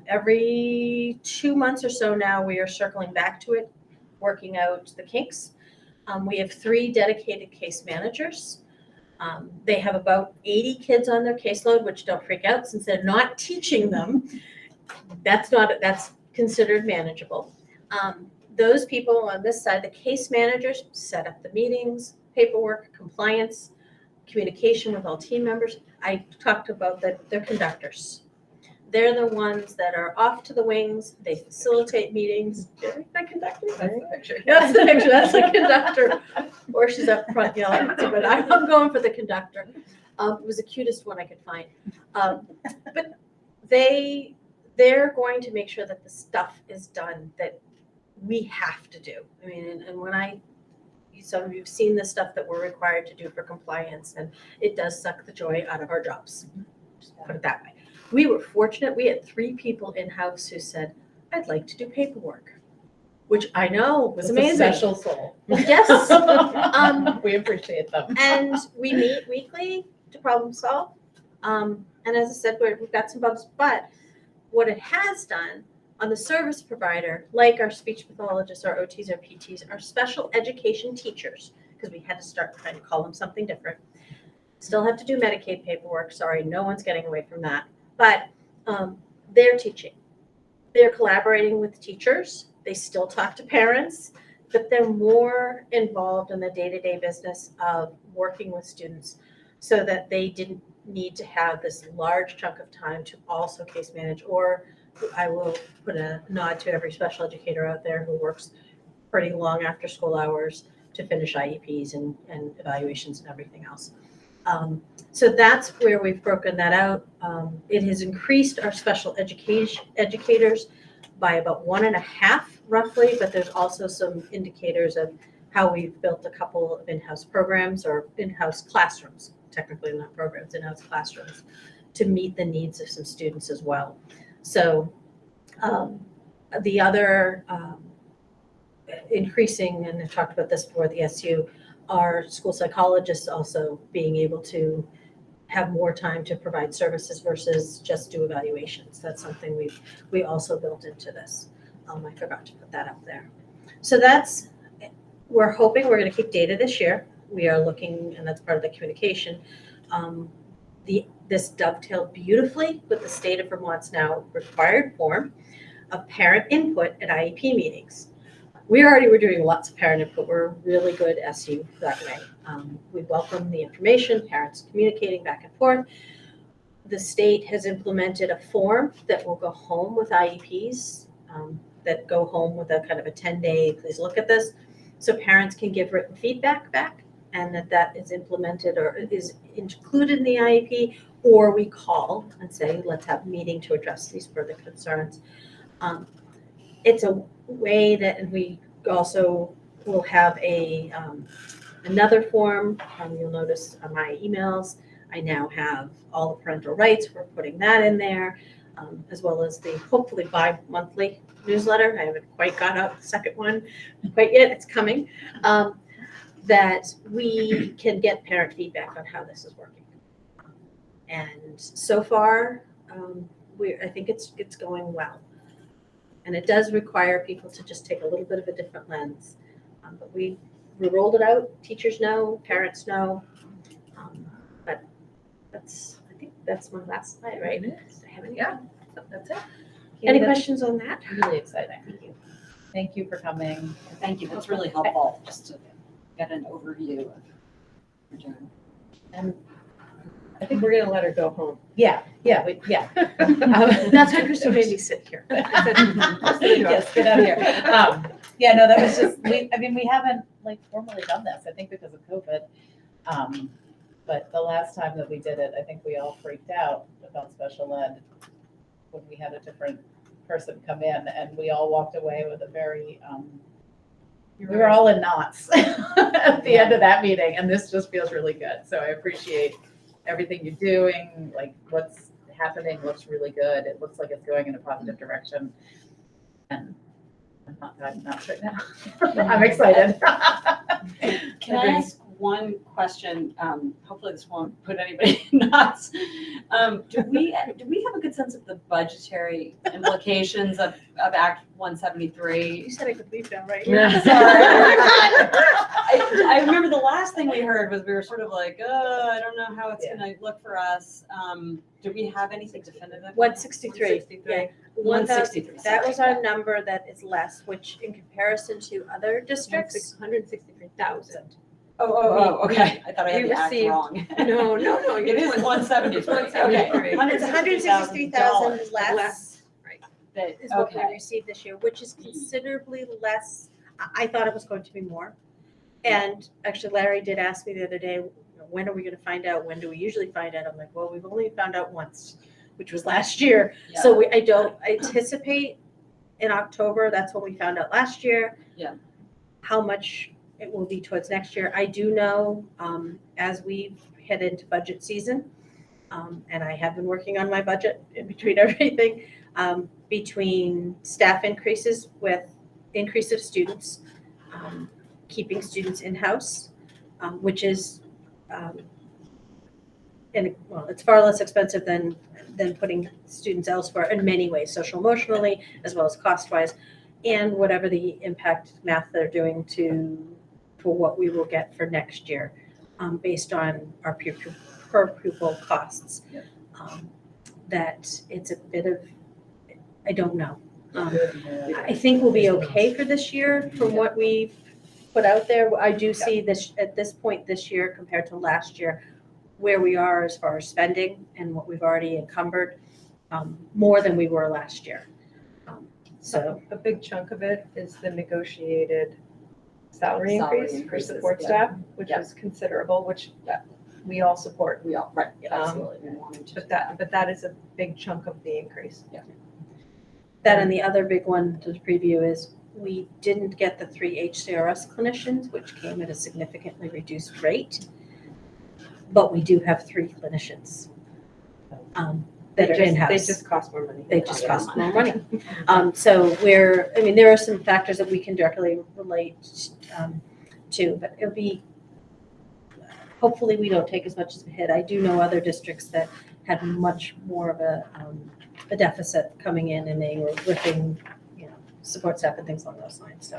[SPEAKER 8] every 2 months or so now, we are circling back to it, working out the kinks. We have 3 dedicated case managers. They have about 80 kids on their caseload, which don't freak out since they're not teaching them. That's considered manageable. Those people on this side, the case managers, set up the meetings, paperwork, compliance, communication with all team members. I talked about that they're conductors. They're the ones that are off to the wings. They facilitate meetings. That conductor? That's the picture. That's the picture. That's the conductor. Or she's up front yelling at somebody. I'm going for the conductor. It was the cutest one I could find. But they're going to make sure that the stuff is done that we have to do. I mean, and when some of you've seen the stuff that we're required to do for compliance, and it does suck the joy out of our jobs. Just put it that way. We were fortunate. We had 3 people in-house who said, I'd like to do paperwork, which I know was
[SPEAKER 1] It's
[SPEAKER 8] amazing.
[SPEAKER 1] a special soul.
[SPEAKER 8] Yes.
[SPEAKER 1] We appreciate them.
[SPEAKER 8] And we meet weekly to problem solve. And as I said, we've got some bumps, but what it has done on the service provider, like our speech pathologists, our OTs, our PTs, our special education teachers, because we had to start trying to call them something different, still have to do Medicaid paperwork. Sorry, no one's getting away from that. But they're teaching. They're collaborating with teachers. They still talk to parents, but they're more involved in the day-to-day business of working with students so that they didn't need to have this large chunk of time to also case manage. Or I will put a nod to every special educator out there who works pretty long after school hours to finish IEPs and evaluations and everything else. So that's where we've broken that out. It has increased our special educators by about 1.5 roughly, but there's also some indicators of how we've built a couple of in-house programs or in-house classrooms, technically not programs, in-house classrooms, to meet the needs of some students as well. So the other increasing, and I've talked about this before, the SU, our school psychologists also being able to have more time to provide services versus just do evaluations. That's something we also built into this. I forgot to put that up there. So we're hoping we're going to keep data this year. We are looking, and that's part of the communication. This dovetailed beautifully with the state of Vermont's now required form of parent input at IEP meetings. We already were doing lots of parent input. We're really good SU that way. We welcome the information, parents communicating back and forth. The state has implemented a form that will go home with IEPs, that go home with a kind of a 10-day, please look at this, so parents can give written feedback back, and that is implemented or is included in the IEP, or we call and say, let's have a meeting to address these further concerns. It's a way that, and we also will have another form. You'll notice on my emails, I now have all the parental rights. We're putting that in there, as well as the hopefully bi-monthly newsletter. I haven't quite got out the second one quite yet. It's coming. That we can get parent feedback on how this is working. And so far, I think it's going well. And it does require people to just take a little bit of a different lens. But we rolled it out, teachers know, parents know. But I think that's my last slide, right? Do I have any?
[SPEAKER 1] Yeah, that's it.
[SPEAKER 8] Any
[SPEAKER 1] That's
[SPEAKER 8] questions on that?
[SPEAKER 1] Really exciting. Thank you for coming.
[SPEAKER 3] Thank you, that's really helpful, just to get an overview of what you're doing.
[SPEAKER 1] And
[SPEAKER 2] I think we're gonna let her go home.
[SPEAKER 1] yeah.
[SPEAKER 8] That's why Krista made me sit here.
[SPEAKER 1] Yes, get out of here. Yeah, no, that was just, we haven't like formally done this, I think because of COVID. But the last time that we did it, I think we all freaked out about special ed when we had a different person come in and we all walked away with a very, we were all in knots at the end of that meeting, and this just feels really good. So I appreciate everything you're doing, like what's happening looks really good. It looks like it's going in a positive direction. And I'm not sure now. I'm excited.
[SPEAKER 3] Can I ask one question? Hopefully this won't put anybody in knots. Do we have a good sense of the budgetary implications of Act 173?
[SPEAKER 8] You said I could leave now, right?
[SPEAKER 3] I remember the last thing we heard was we were sort of like, I don't know how it's gonna look for us. Do we have anything definitive?
[SPEAKER 8] 163. Yeah.
[SPEAKER 3] 163.
[SPEAKER 8] That was our number that is less, which in comparison to other districts.
[SPEAKER 2] 163,000.
[SPEAKER 3] Oh, okay. I thought I had
[SPEAKER 2] We
[SPEAKER 3] the act
[SPEAKER 2] received-
[SPEAKER 3] wrong.
[SPEAKER 2] No,
[SPEAKER 3] It is 170.
[SPEAKER 2] It's 173.
[SPEAKER 3] Okay.
[SPEAKER 8] It's 163,000 less
[SPEAKER 2] Less.
[SPEAKER 3] That,
[SPEAKER 8] is what we
[SPEAKER 3] okay.
[SPEAKER 8] received this year, which is considerably less. I thought it was going to be more. And actually Larry did ask me the other day, when are we going to find out? When do we usually find out? I'm like, well, we've only found out once, which was last year.
[SPEAKER 3] Yeah.
[SPEAKER 8] So I don't anticipate in October, that's when we found out last year.
[SPEAKER 3] Yeah.
[SPEAKER 8] How much it will be towards next year. I do know, as we head into budget season, and I have been working on my budget in between everything, between staff increases with increase of students, keeping students in-house, which is, it's far less expensive than putting students elsewhere in many ways, social emotionally, as well as cost-wise, and whatever the impact math they're doing for what we will get for next year, based on our per pupil costs.
[SPEAKER 3] Yep.
[SPEAKER 8] That it's a bit of, I don't know. I think we'll be okay for this year from what we've put out there. I do see this, at this point this year compared to last year, where we are as far as spending and what we've already encumbered, more than we were last year. So
[SPEAKER 2] A big chunk of it is the negotiated salary
[SPEAKER 3] Salary
[SPEAKER 2] increase for
[SPEAKER 3] increases,
[SPEAKER 2] support
[SPEAKER 3] yeah.
[SPEAKER 2] staff, which
[SPEAKER 3] Yeah.
[SPEAKER 2] is considerable, which we all support.
[SPEAKER 3] We all, right, yeah,
[SPEAKER 2] Um,
[SPEAKER 3] absolutely. We wanted to.
[SPEAKER 2] But that is a big chunk of the increase.
[SPEAKER 8] that, and the other big one to preview is we didn't get the 3 HCRS clinicians, which came at a significantly reduced rate. But we do have 3 clinicians that are in-house.
[SPEAKER 2] They just cost more money.
[SPEAKER 8] They just cost more money. So there are some factors that we can directly relate to, but it'll be, hopefully we don't take as much as a hit. I do know other districts that had much more of a deficit coming in, and they were ripping, support staff and things along those lines, so.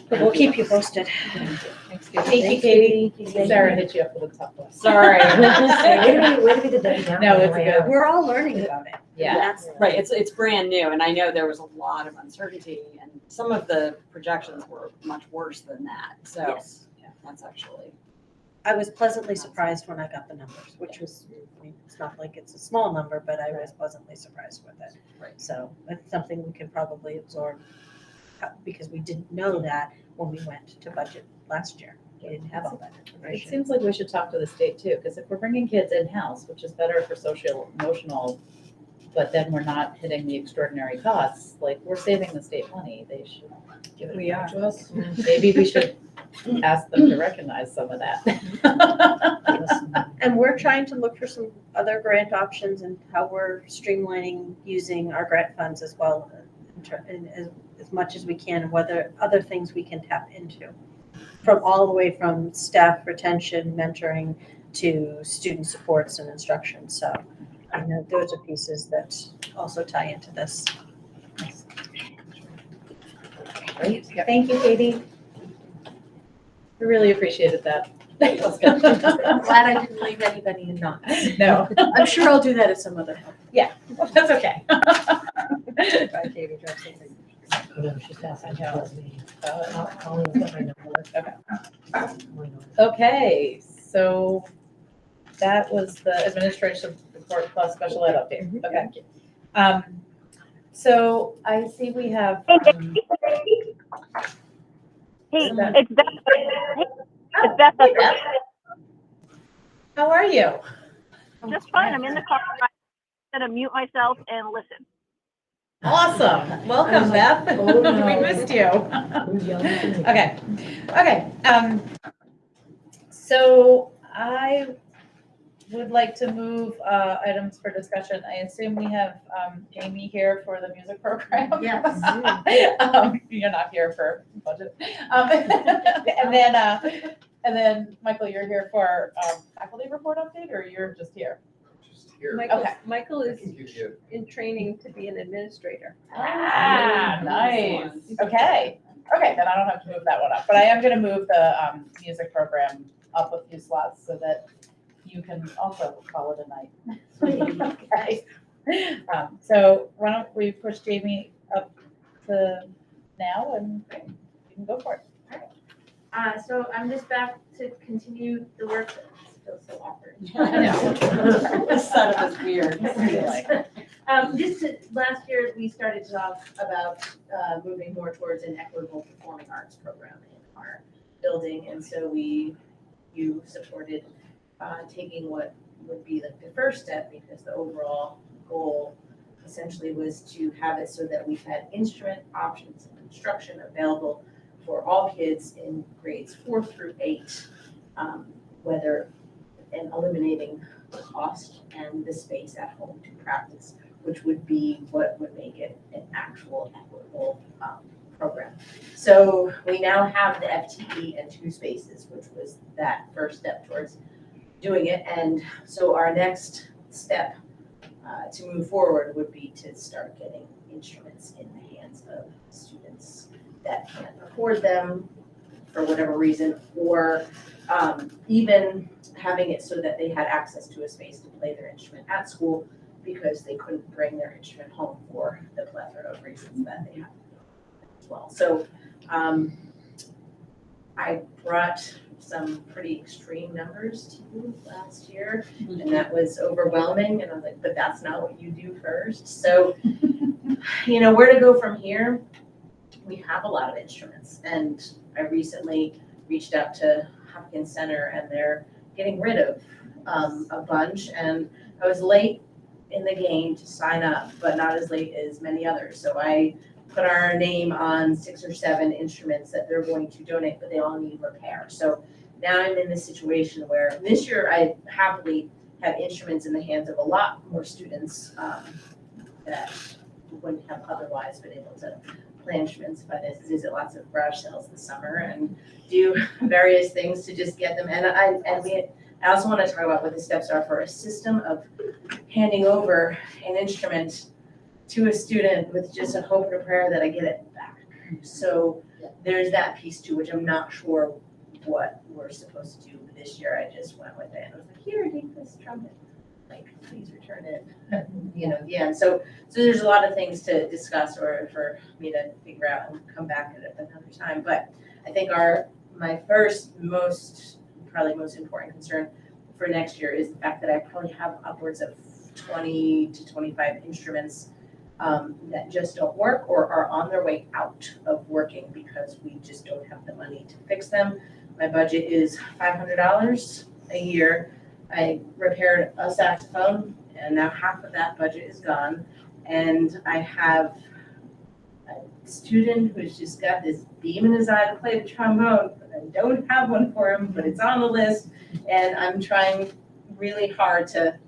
[SPEAKER 8] But we'll keep you posted.
[SPEAKER 2] Thanks,
[SPEAKER 1] Thank you, Katie. Sarah hit you up with a tough one.
[SPEAKER 3] Sorry.
[SPEAKER 5] Way to be the Debbie Downer.
[SPEAKER 1] No, it's good.
[SPEAKER 8] We're all learning about it.
[SPEAKER 1] Yeah.
[SPEAKER 8] That's,
[SPEAKER 3] Right, it's brand new, and I know there was a lot of uncertainty, and some of the projections were much worse than that, so.
[SPEAKER 8] yes.
[SPEAKER 3] That's actually.
[SPEAKER 8] I was pleasantly surprised when I got the numbers, which was, it's not like it's a small number, but I was pleasantly surprised with it.
[SPEAKER 3] Right.
[SPEAKER 8] So that's something we can probably absorb, because we didn't know that when we went to budget last year. We didn't have all that
[SPEAKER 1] It
[SPEAKER 8] information.
[SPEAKER 1] seems like we should talk to the state too, because if we're bringing kids in-house, which is better for social, emotional, but then we're not hitting the extraordinary costs, like, we're saving the state money, they should give it
[SPEAKER 2] We
[SPEAKER 1] back
[SPEAKER 2] are.
[SPEAKER 1] to us. Maybe we should ask them to recognize some of that.
[SPEAKER 8] And we're trying to look for some other grant options and how we're streamlining using our grant funds as well, and as much as we can, and whether other things we can tap into. From all the way from staff retention, mentoring, to student supports and instruction. So, those are pieces that also tie into this.
[SPEAKER 1] Great.
[SPEAKER 8] Thank you, Katie.
[SPEAKER 1] We really appreciated that.
[SPEAKER 8] I'm glad I didn't leave anybody in knots.
[SPEAKER 1] No,
[SPEAKER 8] I'm sure I'll do that at some other time.
[SPEAKER 1] that's okay.
[SPEAKER 2] Bye, Katie, drop something.
[SPEAKER 5] Oh, no, she's passing.
[SPEAKER 1] I know.
[SPEAKER 5] Colleen's got my number.
[SPEAKER 1] Okay, so that was the administration report plus special ed update. Okay. So I see we have.
[SPEAKER 11] Hey,
[SPEAKER 1] Is that-
[SPEAKER 11] it's Beth. It's Beth.
[SPEAKER 1] How are you?
[SPEAKER 11] Just fine. I'm in the car. I'm gonna mute myself and listen.
[SPEAKER 1] Awesome.
[SPEAKER 5] I
[SPEAKER 1] Welcome,
[SPEAKER 5] was
[SPEAKER 1] Beth.
[SPEAKER 5] like, oh, no.
[SPEAKER 1] We missed you.
[SPEAKER 5] Who's yelling at me?
[SPEAKER 1] Okay. So I would like to move items for discussion. I assume we have Amy here for the music program.
[SPEAKER 8] Yes.
[SPEAKER 1] You're not here for budget. And then Michael, you're here for faculty report update, or you're just here?
[SPEAKER 9] Just here.
[SPEAKER 2] Michael
[SPEAKER 9] I
[SPEAKER 2] is
[SPEAKER 9] can give you.
[SPEAKER 2] in training to be an administrator.
[SPEAKER 1] Nice. Okay, then I don't have to move that one up, but I am gonna move the music program up a few slots so that you can also call it a night. Okay. So why don't we push Jamie up to now and you can go for it.
[SPEAKER 12] So I'm just back to continue the work. Feels so awkward.
[SPEAKER 3] This setup is weird.
[SPEAKER 12] Last year, we started to talk about moving more towards an equitable performing arts program in our building. And so you supported taking what would be like the first step, because the overall goal essentially was to have it so that we had instrument options and instruction available for all kids in grades 4 through 8, and eliminating the cost and the space at home to practice, which would be what would make it an actual equitable program. So we now have the FTE and 2 spaces, which was that first step towards doing it. And so our next step to move forward would be to start getting instruments in the hands of students that can't afford them for whatever reason, or even having it so that they had access to a space to play their instrument at school because they couldn't bring their instrument home for the plethora of reasons that they have as well. So I brought some pretty extreme numbers to you last year, and that was overwhelming, and I was like, but that's not what you do first. So, where to go from here? We have a lot of instruments, and I recently reached out to Hopkins Center, and they're getting rid of a bunch, and I was late in the game to sign up, but not as late as many others. So I put our name on 6 or 7 instruments that they're going to donate, but they all need repair. So now I'm in this situation where this year I happily have instruments in the hands of a lot more students that wouldn't have otherwise been able to play instruments, but I visit lots of garage sales this summer and do various things to just get them. And I also want to talk about what the steps are for a system of handing over an instrument to a student with just a hope and a prayer that I get it back. So there's that piece too, which I'm not sure what we're supposed to do this year. I just went with it and I was like, here, take this trumpet. Like, please return it. Yeah. So there's a lot of things to discuss or for me to figure out and come back at another time. But I think my first probably most important concern for next year is the fact that I probably have upwards of 20 to 25 instruments that just don't work or are on their way out of working because we just don't have the money to fix them. My budget is $500 a year. I repaired a saxophone, and now half of that budget is gone. And I have a student who's just got this beam in his eye to play the trombone, but I don't have one for him, but it's on the list. And I'm trying really hard to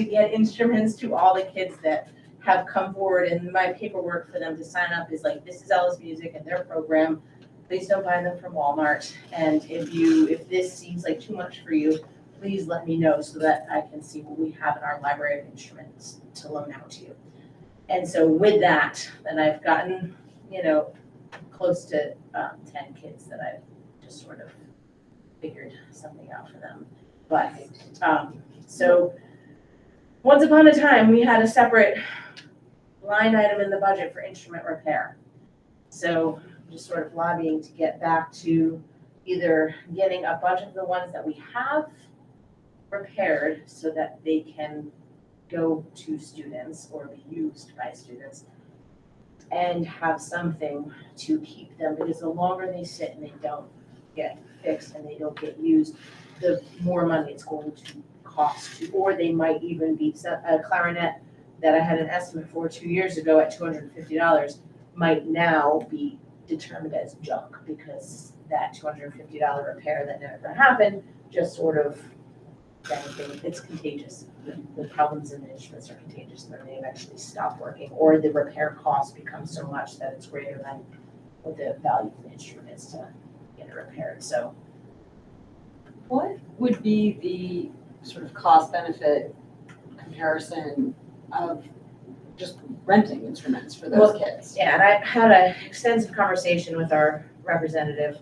[SPEAKER 12] get instruments to all the kids that have come forward. And my paperwork for them to sign up is like, this is Ellis Music and their program. Please don't buy them from Walmart. And if this seems like too much for you, please let me know so that I can see what we have in our library of instruments to loan out to you. And so with that, then I've gotten, close to 10 kids that I've just sort of figured something out for them. But, so once upon a time, we had a separate line item in the budget for instrument repair. So I'm just sort of lobbying to get back to either getting a bunch of the ones that we have repaired so that they can go to students or be used by students, and have something to keep them, because the longer they sit and they don't get fixed and they don't get used, the more money it's going to cost to, or they might even be a clarinet that I had an estimate for 2 years ago at $250 might now be determined as junk, because that $250 repair that never happened just sort of, it's contagious. The problems in the instruments are contagious, and then they eventually stop working, or the repair cost becomes so much that it's greater than what the value of the instrument is to get it repaired. So
[SPEAKER 3] What would be the sort of cost benefit comparison of just renting instruments for those kids?
[SPEAKER 12] yeah, and I had an extensive conversation with our representative.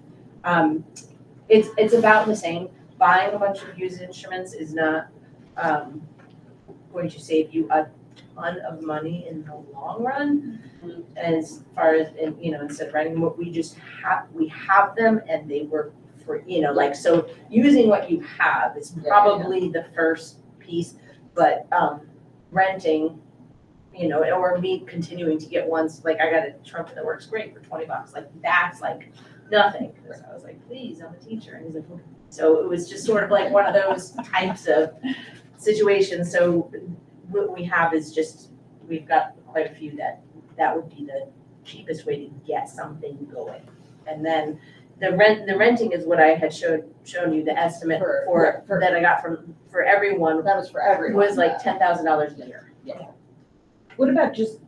[SPEAKER 12] It's about the same. Buying a bunch of used instruments is not going to save you a ton of money in the long run. As far as, instead of renting, what we have them and they work for, so using what you have is probably the first piece, but renting, or me continuing to get ones, like I got a trumpet that works great for $20, like that's like nothing. Because I was like, please, I'm a teacher. And he's like, okay. So it was just sort of like one of those types of situations. So what we have is just, we've got quite a few that would be the cheapest way to get something going. And then the renting is what I had shown you the estimate for that I got for everyone.
[SPEAKER 3] That was for everyone.
[SPEAKER 12] Was like $10,000 a year.
[SPEAKER 3] Yeah. What about just,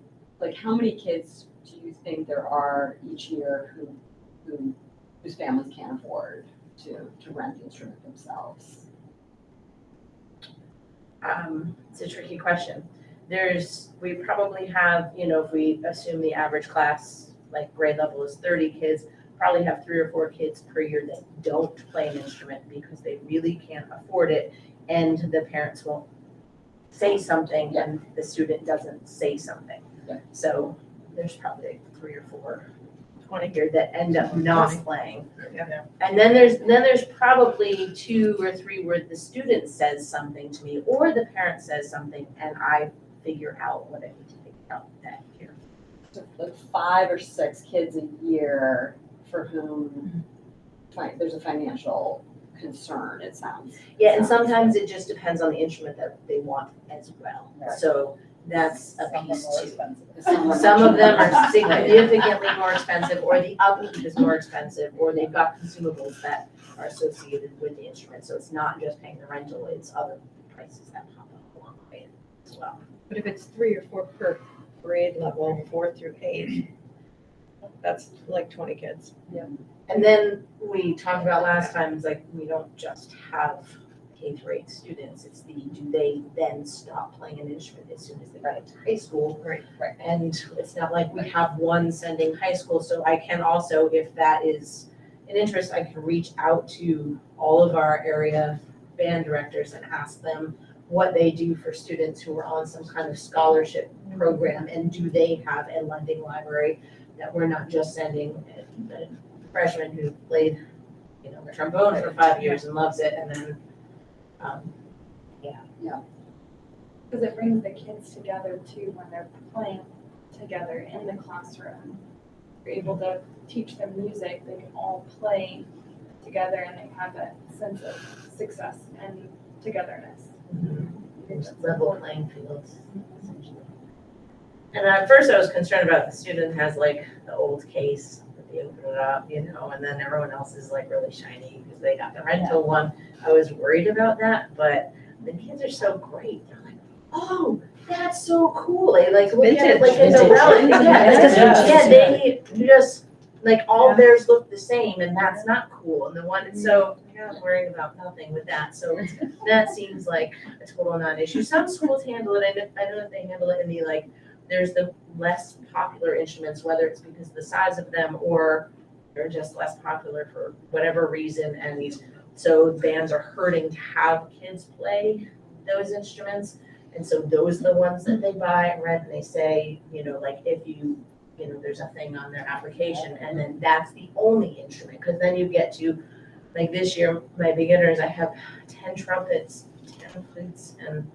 [SPEAKER 3] like, how many kids do you think there are each year whose families can't afford to rent the instrument themselves?
[SPEAKER 12] It's a tricky question. We probably have, if we assume the average class, like grade level is 30 kids, probably have 3 or 4 kids per year that don't play an instrument because they really can't afford it, and the parents won't say something and the student doesn't say something.
[SPEAKER 3] Yeah.
[SPEAKER 12] So there's probably 3 or 4 here that end up not playing.
[SPEAKER 2] Yeah.
[SPEAKER 12] And then there's probably 2 or 3 where the student says something to me or the parent says something and I figure out what I need to figure out that year.
[SPEAKER 3] So like 5 or 6 kids a year for whom there's a financial concern, it sounds.
[SPEAKER 12] Yeah, and sometimes it just depends on the instrument that they want as well.
[SPEAKER 3] Right.
[SPEAKER 12] So that's a piece too.
[SPEAKER 3] Some
[SPEAKER 12] Some of them are significantly more expensive, or the upkeep is more expensive, or they've got consumables that are associated with the instrument. So it's not just paying the rental, it's other prices that pop up along the way as well.
[SPEAKER 2] But if it's 3 or 4 per grade level, 4 through 8, that's like 20 kids.
[SPEAKER 12] And then we talked about last time, is like, we don't just have K-8 students, it's do they then stop playing an instrument as soon as they get to high school?
[SPEAKER 2] Right.
[SPEAKER 12] And it's not like we have one sending high school, so I can also, if that is an interest, I can reach out to all of our area band directors and ask them what they do for students who are on some kind of scholarship program, and do they have a lending library that we're not just sending a freshman who played, trombone for 5 years and loves it, and then,
[SPEAKER 7] Because it brings the kids together too when they're playing together in the classroom. You're able to teach them music, they can all play together and they have that sense of success and togetherness.
[SPEAKER 12] There's level playing fields, essentially. And at first I was concerned about the student has like the old case, that they open it up, and then everyone else is like really shiny because they got the rental one. I was worried about that, but the kids are so great. They're like, oh, that's so cool. They like look at it like it's a relic. They just like all theirs look the same, and that's not cool. And the one, so I'm worrying about nothing with that. So that seems like a total non-issue. Some schools handle it. I know that they handle it in the like there's the less popular instruments, whether it's because of the size of them or they're just less popular for whatever reason. And so bands are hurting to have kids play those instruments. And so those are the ones that they buy and rent, and they say, like if there's a thing on their application, and then that's the only instrument. Because then you get to, like this year, my beginners, I have 10 trumpets, 10 flutes, and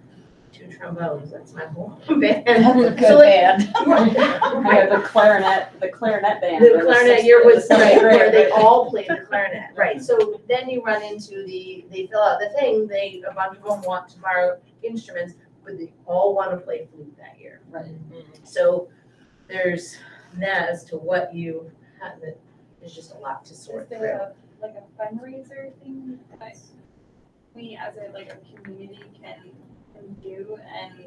[SPEAKER 12] 2 trombones. That's my whole band.
[SPEAKER 3] Good band. Yeah, the clarinet band.
[SPEAKER 12] The clarinet year was right, where they all played the clarinet, right? So then you run into they fill out the thing. A bunch of them want to borrow instruments, but they all want to play flute that year.
[SPEAKER 3] Right.
[SPEAKER 12] So there's that as to what you have. There's just a lot to sort
[SPEAKER 7] Is
[SPEAKER 12] through.
[SPEAKER 7] there a fundraiser thing that we as a community can do and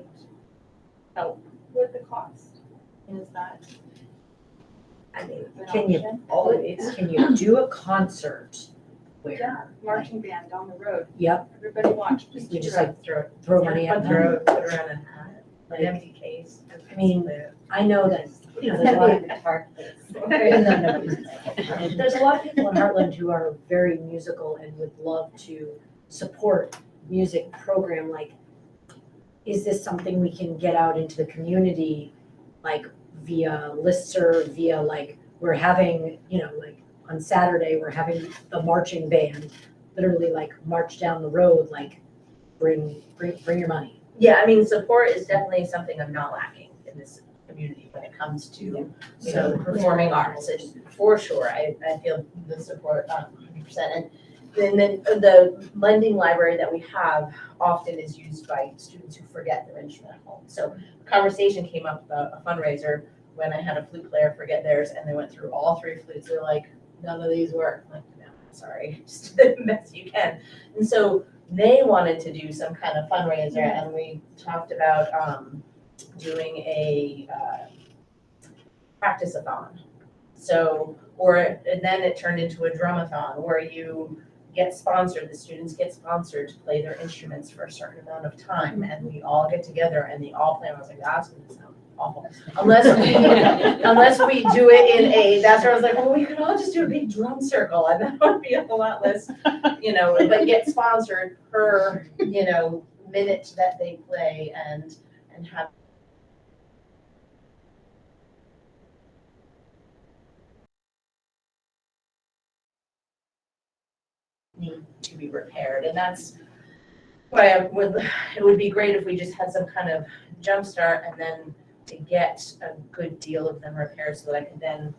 [SPEAKER 7] help with the cost? Is that
[SPEAKER 5] I mean,
[SPEAKER 7] an
[SPEAKER 5] can you
[SPEAKER 7] option?
[SPEAKER 5] always, can you do a concert where,
[SPEAKER 7] Yeah, marching band down the road.
[SPEAKER 5] yep,
[SPEAKER 7] Everybody watch.
[SPEAKER 5] we
[SPEAKER 7] please
[SPEAKER 5] just
[SPEAKER 7] do.
[SPEAKER 5] like throw money at them?
[SPEAKER 12] Put her on a hat, an
[SPEAKER 5] Like,
[SPEAKER 12] empty case.
[SPEAKER 5] I mean, I know that, there's a
[SPEAKER 10] That'd
[SPEAKER 5] lot,
[SPEAKER 10] be a guitar place.
[SPEAKER 5] there's a lot of people in Heartland who are very musical and would love to support music program. Like, is this something we can get out into the community, like via listserv, via like, we're having, like on Saturday, we're having the marching band literally like march down the road, like bring your money.
[SPEAKER 12] Yeah, I mean, support is definitely something I'm not lacking in this community when it comes to, the performing arts. It's for sure, I feel the support 100%. And then the lending library that we have often is used by students who forget their instrument at home. So a conversation came up about a fundraiser when I had a flute player forget theirs, and they went through all 3 flutes. They're like, none of these work. I'm like, no, sorry, just the best you can. And so they wanted to do some kind of fundraiser, and we talked about doing a practice-a-thon. So, and then it turned into a drum-a-thon where you get sponsored, the students get sponsored to play their instruments for a certain amount of time, and we all get together and they all play. And I was like, that's gonna sound awful. Unless we do it in that's where I was like, well, we could all just do a big drum circle, and that would be a lot less, but get sponsored per, minute that they play and have need to be repaired. And that's why it would be great if we just had some kind of jump start, and then to get a good deal of them repaired so that I could then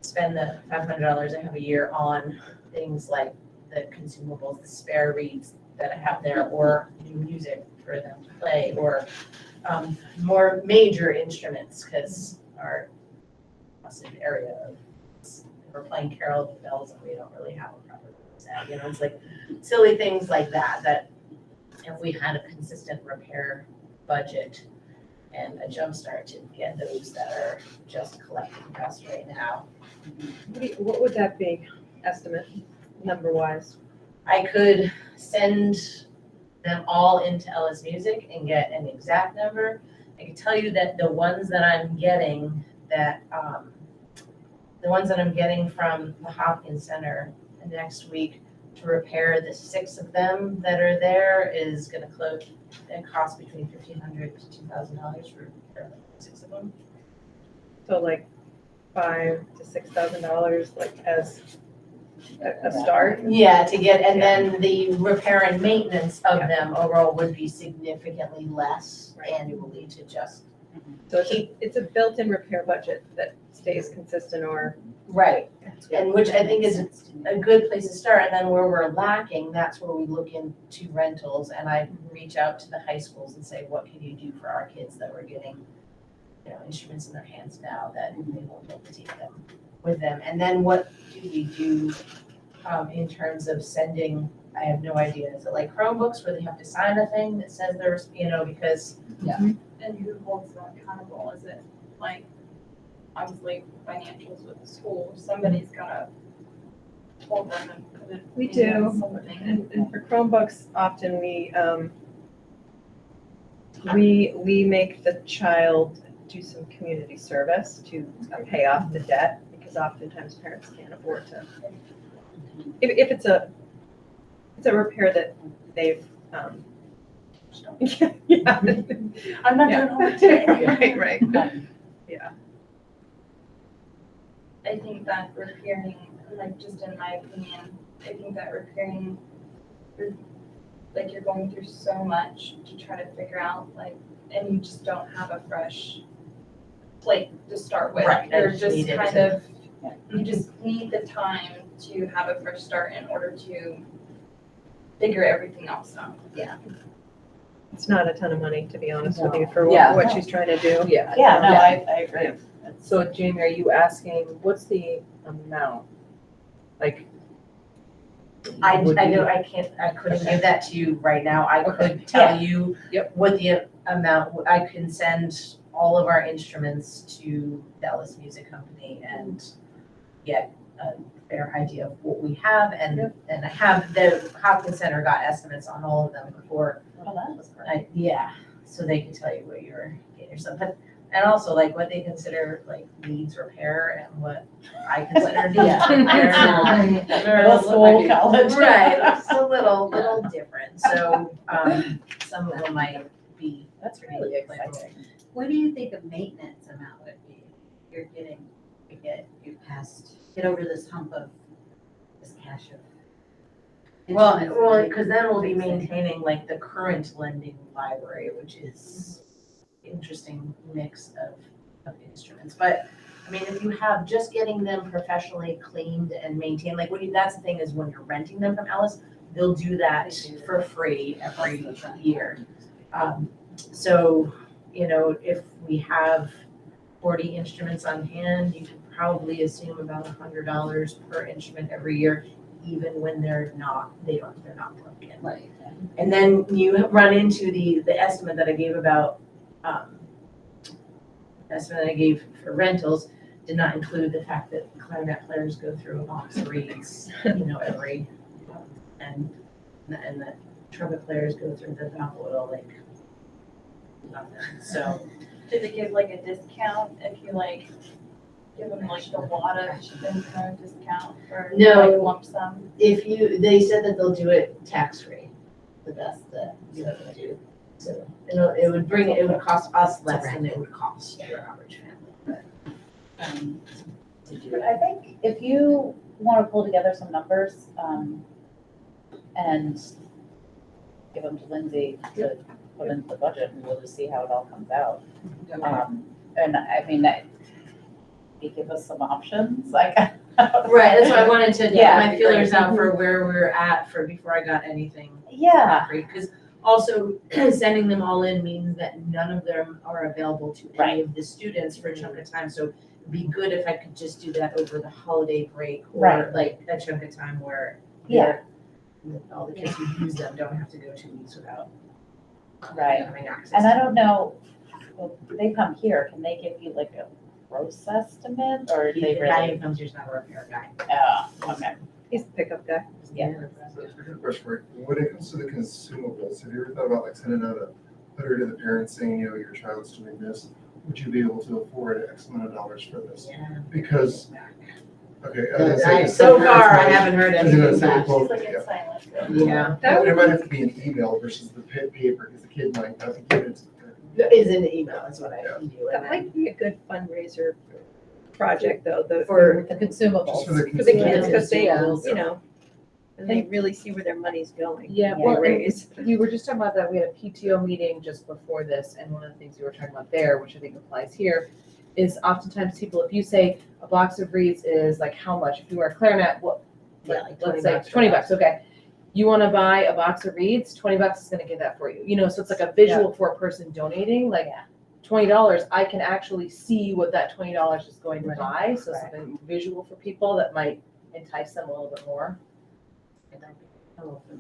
[SPEAKER 12] spend the $500 I have a year on things like the consumables, the spare reeds that I have there, or new music for them to play, or more major instruments, because our area of we're playing Carol of the Bells and we don't really have a proper set. It's like silly things like that if we had a consistent repair budget and a jump start to get those that are just collecting dust right now.
[SPEAKER 2] What would that be, estimate, number-wise?
[SPEAKER 12] I could send them all into LS Music and get an exact number. I can tell you that the ones that I'm getting from the Hopkins Center next week to repair the 6 of them that are there is going to cost between $1,500 to $2,000 for repair 6 of them.
[SPEAKER 2] So like $5,000 to $6,000, like as a start?
[SPEAKER 12] Yeah, and then the repair and maintenance of them overall would be significantly less annually to just.
[SPEAKER 2] So it's a built-in repair budget that stays consistent or.
[SPEAKER 12] Right, and which I think is a good place to start, and then where we're lacking, that's where we look into rentals, and I reach out to the high schools and say, what can you do for our kids that we're getting, instruments in their hands now that they won't be able to take them with them, and then what do we do in terms of sending, I have no idea, is it like Chromebooks where they have to sign a thing that says there's, because.
[SPEAKER 7] Yeah. And who holds them accountable? Is it like, obviously financials with the school, somebody's gotta hold them and put it.
[SPEAKER 2] We
[SPEAKER 7] in
[SPEAKER 2] do,
[SPEAKER 7] something.
[SPEAKER 2] and for Chromebooks, often we make the child do some community service to pay off the debt, because oftentimes parents can't afford to. If it's a repair that they've, yeah.
[SPEAKER 12] I'm not
[SPEAKER 2] Yeah.
[SPEAKER 12] doing homework today.
[SPEAKER 2] Right, yeah.
[SPEAKER 7] I think that repairing, like just in my opinion, I think that repairing, like you're going through so much to try to figure out like, and you just don't have a fresh plate to start with.
[SPEAKER 12] Right,
[SPEAKER 7] You're
[SPEAKER 12] I just
[SPEAKER 7] just
[SPEAKER 12] need it
[SPEAKER 7] kind
[SPEAKER 12] to-
[SPEAKER 7] of, you just need the time to have a fresh start in order to figure everything else out.
[SPEAKER 2] It's not a ton of money, to be honest with you, for
[SPEAKER 3] Yeah.
[SPEAKER 2] what she's trying to do.
[SPEAKER 4] Yeah.
[SPEAKER 1] Yeah, no, I agree.
[SPEAKER 4] So Jamie, are you asking, what's the amount? Like.
[SPEAKER 12] I
[SPEAKER 4] would
[SPEAKER 12] know
[SPEAKER 4] you-
[SPEAKER 12] I couldn't give that to you right now. I could tell you what the amount, I can send all of our instruments to Dallas Music Company and get a fair idea of what we have, and I have, the Hopkins Center got estimates on all of them before.
[SPEAKER 1] Oh, that was great.
[SPEAKER 12] So they can tell you what you're getting yourself, but, and also like what they consider like needs repair and what I consider needs repair.
[SPEAKER 1] Middle school, college.
[SPEAKER 12] Right, it's a little different, so, some of them might be.
[SPEAKER 1] That's really exciting.
[SPEAKER 10] What do you think a maintenance amount would be? You're getting, to get you get over this hump of this cash of.
[SPEAKER 12] Well, because then we'll be maintaining like the current lending library, which is interesting mix of instruments. But I mean, if you have just getting them professionally cleaned and maintained, like that's the thing is when you're renting them from Ellis, they'll do that for free every year. So, you know, if we have 40 instruments on hand, you could probably assume about $100 per instrument every year, even when they're not plugged in.
[SPEAKER 3] Right.
[SPEAKER 12] And then you run into the estimate that I gave about, estimate I gave for rentals did not include the fact that clarinet players go through a box of reeds, you know, every, and the trumpet players go through the valve oil, like, nothing, so.
[SPEAKER 7] Do they give like a discount if you like give them like the lot of instrument discount for
[SPEAKER 12] No.
[SPEAKER 7] like lump sum?
[SPEAKER 12] They said that they'll do it tax-free, but that's the, they do. So it would cost us less than it would cost your average family,
[SPEAKER 1] But I think if you want to pull together some numbers, and give them to Lindsay to put into the budget, and we'll just see how it all comes out. And I mean, you give us some options, like.
[SPEAKER 12] Right, that's why I wanted to get
[SPEAKER 1] Yeah.
[SPEAKER 12] my feelers out for where we're at before I got anything
[SPEAKER 1] Yeah,
[SPEAKER 12] concrete. Because also sending them all in means that none of them are available to any of the students for a chunk of time. So it'd be good if I could just do that over the holiday break or
[SPEAKER 1] Right.
[SPEAKER 12] like a chunk of time where
[SPEAKER 1] Yeah.
[SPEAKER 12] all the kids who use them don't have to go 2 weeks without
[SPEAKER 1] right.
[SPEAKER 12] having access.
[SPEAKER 1] And I don't know, well, they come here, can they give you like a gross estimate, or do they
[SPEAKER 12] The guy
[SPEAKER 1] really?
[SPEAKER 12] who comes here's not a repair guy.
[SPEAKER 1] Okay.
[SPEAKER 2] He's the pickup guy.
[SPEAKER 1] Yeah.
[SPEAKER 9] Good question for you. When it comes to the consumables, have you ever thought about like sending out a letter to the parents saying, you know, your child's doing this, would you be able to afford X amount of dollars for this?
[SPEAKER 12] Yeah.
[SPEAKER 9] Because, okay. I was gonna say,
[SPEAKER 12] So
[SPEAKER 9] some
[SPEAKER 12] far, I
[SPEAKER 9] parents
[SPEAKER 12] haven't heard
[SPEAKER 9] might- I was gonna
[SPEAKER 12] anything
[SPEAKER 9] say,
[SPEAKER 12] back.
[SPEAKER 9] well,
[SPEAKER 7] She's like
[SPEAKER 9] yeah.
[SPEAKER 7] in silence.
[SPEAKER 12] Yeah.
[SPEAKER 9] But it might have to be an email versus the paper, because the kid might have to get it.
[SPEAKER 12] Is in the email, is what I can do.
[SPEAKER 2] That might be a good fundraiser project, though,
[SPEAKER 12] For
[SPEAKER 1] The consumables.
[SPEAKER 9] Just for the
[SPEAKER 2] for the kids, because they,
[SPEAKER 12] Yeah.
[SPEAKER 2] you know, and they really see where their money's going.
[SPEAKER 4] Yeah,
[SPEAKER 2] They
[SPEAKER 4] well, and
[SPEAKER 2] raise.
[SPEAKER 4] you were just talking about that, we had a PTO meeting just before this, and one of the things you were talking about there, which I think applies here, is oftentimes people, if you say a box of reeds is like how much, if you were a clarinet, what?
[SPEAKER 12] Yeah, like
[SPEAKER 4] Let's
[SPEAKER 12] 20
[SPEAKER 4] say
[SPEAKER 12] bucks for
[SPEAKER 4] 20
[SPEAKER 12] that.
[SPEAKER 4] bucks, okay. You wanna buy a box of reeds, 20 bucks is gonna get that for you, you know, so it's like a visual for a person donating, like $20, I can actually see what that $20 is going to buy, so something visual for people that might entice them a little bit more.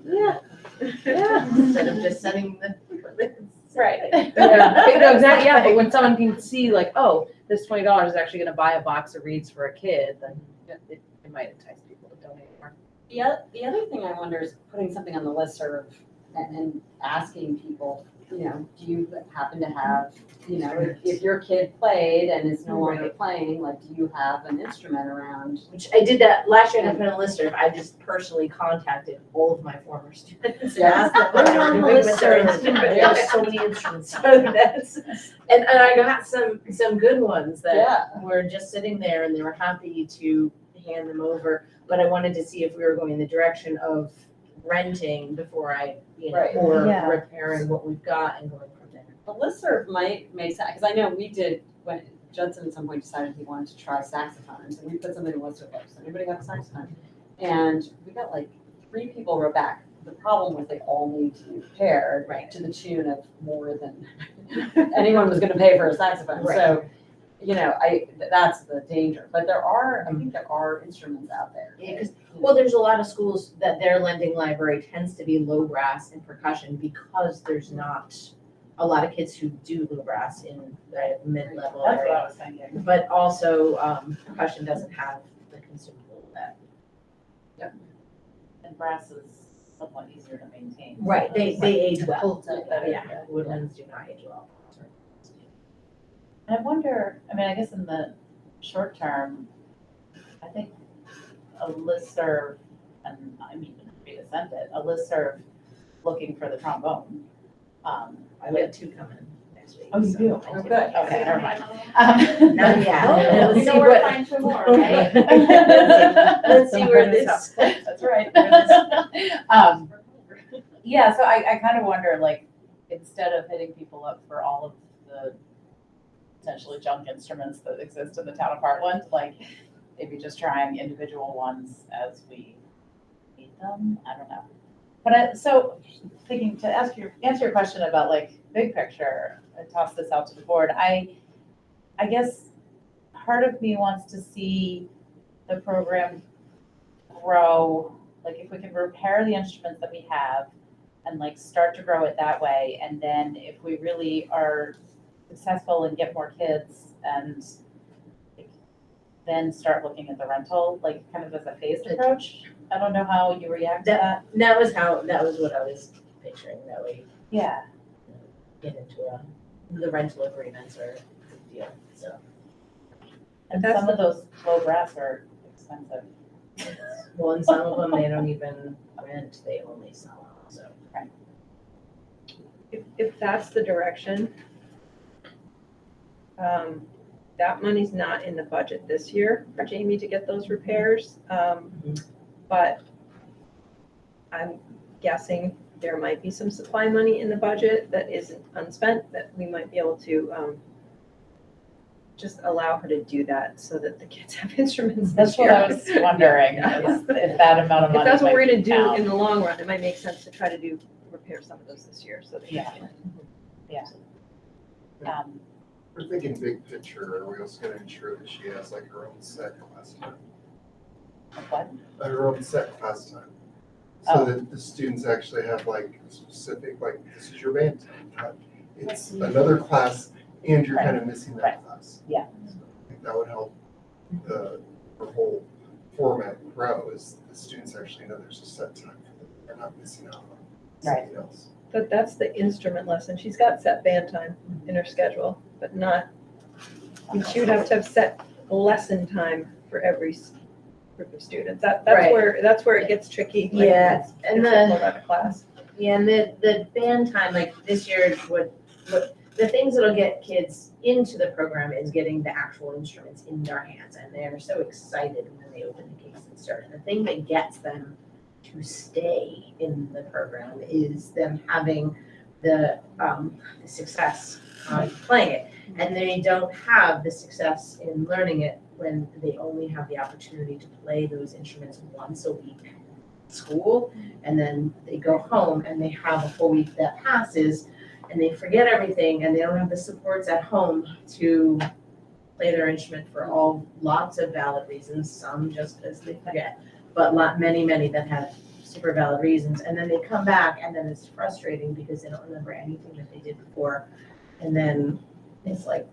[SPEAKER 4] Yeah. Yeah.
[SPEAKER 12] Instead of just sending the.
[SPEAKER 1] Right.
[SPEAKER 4] Yeah, no, exactly, yeah, but when someone can see like, oh, this $20 is actually gonna buy a box of reeds for a kid, then it might entice people to donate more.
[SPEAKER 3] The other thing I wonder is putting something on the listserv and asking people you know, do you happen to have, you know, if your kid played and is no longer playing, like, do you have an instrument around?
[SPEAKER 12] Which I did that last year, I put in a listserv. I just personally contacted all of my former students and
[SPEAKER 3] Yeah.
[SPEAKER 12] asked them what they were doing with their instruments. There are so many instruments. So that's, and I got some good ones that were just sitting there and they were happy to hand them over. But I wanted to see if we were going in the direction of renting before I, you know,
[SPEAKER 3] Right.
[SPEAKER 12] or
[SPEAKER 2] Yeah.
[SPEAKER 12] repairing what we've got and going from there.
[SPEAKER 3] The listserv might make sense, because I know we did, when Judson at some point decided he wanted to try saxophones, and we put something in listserv, so anybody got a saxophone? And we got like 3 people wrote back. The problem was they all need to be paired to the tune of more than anyone was gonna pay for a saxophone. So, you know, that's the danger. But there are, I think there are instruments out there.
[SPEAKER 12] Yeah, because, well, there's a lot of schools that their lending library tends to be low brass and percussion because there's not a lot of kids who do low brass in the mid-level
[SPEAKER 1] That's what I
[SPEAKER 12] area.
[SPEAKER 1] was thinking.
[SPEAKER 12] But also, percussion doesn't have the consumable that.
[SPEAKER 1] And brass is somewhat easier to maintain.
[SPEAKER 12] Right, they age well.
[SPEAKER 3] Holds up better.
[SPEAKER 12] Yeah, woodlands do not age well.
[SPEAKER 1] I wonder, I mean, I guess in the short term, I think a listserv, and I'm even happy to send it, a listserv looking for the trombone.
[SPEAKER 12] I have 2 coming next week.
[SPEAKER 1] Oh, you
[SPEAKER 12] so
[SPEAKER 1] do?
[SPEAKER 12] I
[SPEAKER 1] Oh, good. Okay, never mind.
[SPEAKER 12] Not yet.
[SPEAKER 1] Oh,
[SPEAKER 12] Let's
[SPEAKER 1] you
[SPEAKER 12] see
[SPEAKER 1] know where to
[SPEAKER 12] what-
[SPEAKER 1] find 2 more, okay?
[SPEAKER 12] Let's see where this.
[SPEAKER 1] That's right. Yeah, so I kind of wonder, like, instead of hitting people up for all of the potentially junk instruments that exist in the town of Heartland, like, maybe just trying individual ones as we need them, I don't know. But so thinking to answer your question about like big picture, I toss this out to the board. I guess part of me wants to see the program grow, like if we can repair the instruments that we have and like start to grow it that way. And then if we really are successful and get more kids and then start looking at the rental, like kind of as a phased approach. I don't know how you react to that.
[SPEAKER 12] That was what I was picturing, that way
[SPEAKER 1] Yeah.
[SPEAKER 12] get into the rental agreements are a good deal, so.
[SPEAKER 1] And some of those low brass are expensive.
[SPEAKER 12] Well, and some of them, they don't even rent, they only sell them, so.
[SPEAKER 2] If that's the direction, that money's not in the budget this year for Jamie to get those repairs. But I'm guessing there might be some supply money in the budget that isn't unspent, that we might be able to just allow her to do that so that the kids have instruments this
[SPEAKER 1] That's
[SPEAKER 2] year.
[SPEAKER 1] what I was wondering, if that amount of money.
[SPEAKER 2] If that's what we're
[SPEAKER 1] might
[SPEAKER 2] gonna do
[SPEAKER 1] count.
[SPEAKER 2] in the long run, it might make sense to try to repair some of those this year, so that.
[SPEAKER 1] Yeah.
[SPEAKER 9] We're thinking big picture, are we also gonna ensure that she has like her own set class time?
[SPEAKER 1] What?
[SPEAKER 9] Her own set class time.
[SPEAKER 1] Oh.
[SPEAKER 9] So that the students actually have like a specific, like, this is your band time. It's another class and you're kind of missing that class.
[SPEAKER 1] Yeah.
[SPEAKER 9] So I think that would help the whole format grow, is the students actually know there's a set time for them. They're not missing out on something else.
[SPEAKER 2] But that's the instrument lesson. She's got set band time in her schedule, but not, she would have to have set lesson time for every group of students. That's
[SPEAKER 12] Right.
[SPEAKER 2] where it gets tricky. like,
[SPEAKER 12] Yeah,
[SPEAKER 2] it's
[SPEAKER 12] and
[SPEAKER 2] difficult out of class.
[SPEAKER 12] Yeah, and the band time, like this year, what the things that'll get kids into the program is getting the actual instruments in their hands, and they're so excited when they open the case and start. And the thing that gets them to stay in the program is them having the success playing it, and they don't have the success in learning it when they only have the opportunity to play those instruments once a week at school, and then they go home and they have a whole week that passes and they forget everything and they don't have the supports at home to play their instrument for lots of valid reasons, some just because they forget, but many that have super valid reasons. And then they come back and then it's frustrating because they don't remember anything that they did before. And then it's like,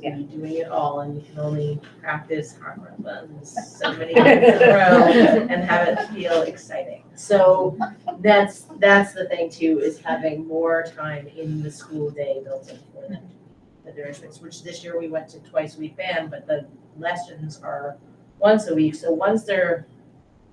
[SPEAKER 12] you're doing it all and you can only practice harmonies so many times in a row and have it feel exciting. So That's the thing too, is having more time in the school day built in for them. Their instruments, which this year we went to twice a week band, but the lessons are once a week. So once they're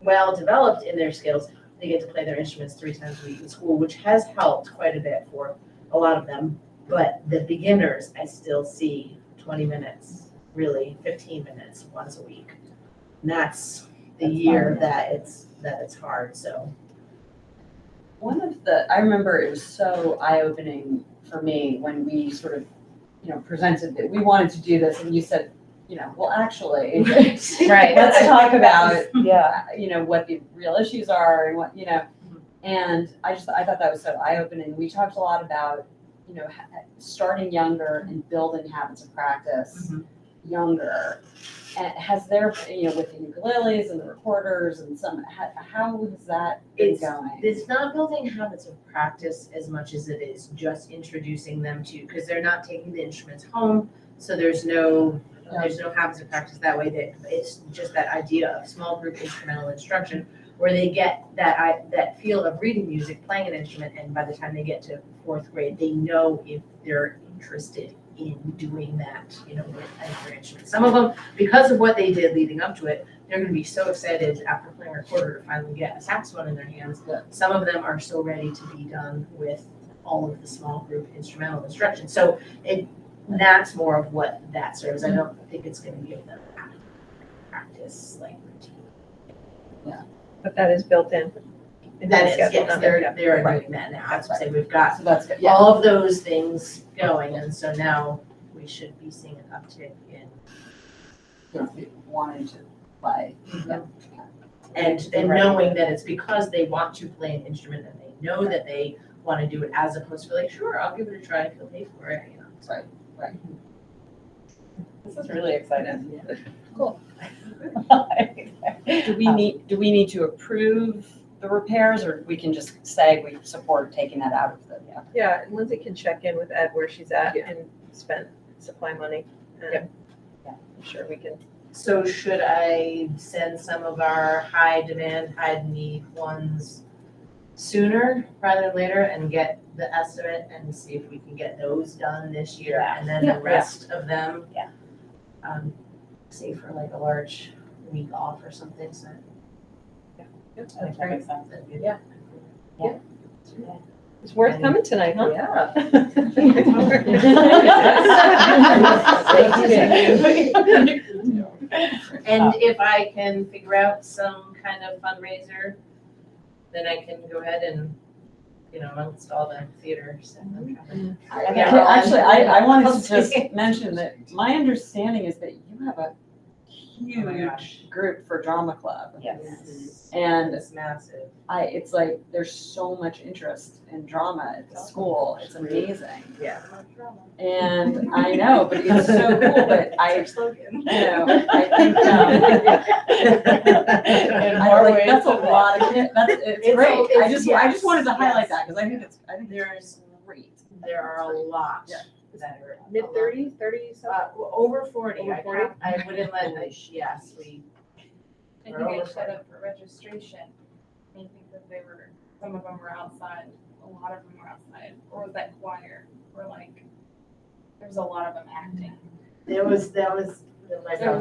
[SPEAKER 12] well developed in their skills, they get to play their instruments 3 times a week in school, which has helped quite a bit for a lot of them. But the beginners, I still see 20 minutes, really 15 minutes once a week. And that's the year that it's hard, so.
[SPEAKER 3] I remember it was so eye-opening for me when we sort of, presented that we wanted to do this, and you said, well, actually,
[SPEAKER 1] Right.
[SPEAKER 3] let's talk about, what the real issues are and what, and I thought that was so eye-opening. We talked a lot about, starting younger and building habits of practice younger. And has there, with the ukuleles and the recorders and how has that been going?
[SPEAKER 12] It's not building habits of practice as much as it is just introducing them to, because they're not taking the instruments home, so there's no habits of practice that way. It's just that idea of small group instrumental instruction where they get that feel of reading music, playing an instrument, and by the time they get to 4th grade, they know if they're interested in doing that, with their instrument. Some of them, because of what they did leading up to it, they're going to be so excited after playing a recorder to finally get a saxophone in their hands. Some of them are so ready to be done with all of the small group instrumental instruction. So that's more of what that serves. I don't think it's going to give them practice like routine.
[SPEAKER 2] But that is built in.
[SPEAKER 12] That is,
[SPEAKER 2] schedule
[SPEAKER 12] yes,
[SPEAKER 2] number.
[SPEAKER 12] they're
[SPEAKER 2] Right.
[SPEAKER 12] doing that now. I would say we've got
[SPEAKER 3] So that's good.
[SPEAKER 12] all of those things going, and so now we should be seeing an uptick in
[SPEAKER 3] Wanting to play.
[SPEAKER 12] and knowing that it's because they want to play an instrument and they know that they want to do it, as opposed to like, sure, I'll give it a try if you'll pay for it.
[SPEAKER 3] Right.
[SPEAKER 4] This is really exciting.
[SPEAKER 3] Do we need to approve the repairs, or we can just say we support taking that out of the?
[SPEAKER 2] Yeah, and Lindsay can check in with Ed where she's at and spend supply money. And I'm sure we can.
[SPEAKER 12] So should I send some of our high demand, high need ones sooner rather than later and get the estimate and see if we can get those done this year, and then the rest of them? Say for like a large week off or something, so.
[SPEAKER 2] That's
[SPEAKER 12] I think that makes sense.
[SPEAKER 2] Yeah. It's worth coming tonight, huh?
[SPEAKER 4] Yeah.
[SPEAKER 12] And if I can figure out some kind of fundraiser, then I can go ahead and, amongst all the theater stuff.
[SPEAKER 3] Actually, I wanted to just mention that my understanding is that you have a huge group for drama club.
[SPEAKER 12] Yes.
[SPEAKER 3] And
[SPEAKER 12] It's massive.
[SPEAKER 3] it's like, there's so much interest in drama at the school. It's amazing.
[SPEAKER 12] Yeah.
[SPEAKER 3] And I know, but it's so cool, but I think, that's a lot of it. It's great. I just wanted to highlight that, because I think there's great.
[SPEAKER 12] There are a lot
[SPEAKER 3] Yeah.
[SPEAKER 12] that are.
[SPEAKER 2] Mid-30s, 30s?
[SPEAKER 12] Over 40.
[SPEAKER 2] Over 40?
[SPEAKER 12] I wouldn't let, yes, we.
[SPEAKER 7] I think I showed up for registration. I think that some of them were outside, a lot of them were outside, or was that choir, or like, there's a lot of them acting.
[SPEAKER 12] That was.
[SPEAKER 7] There was a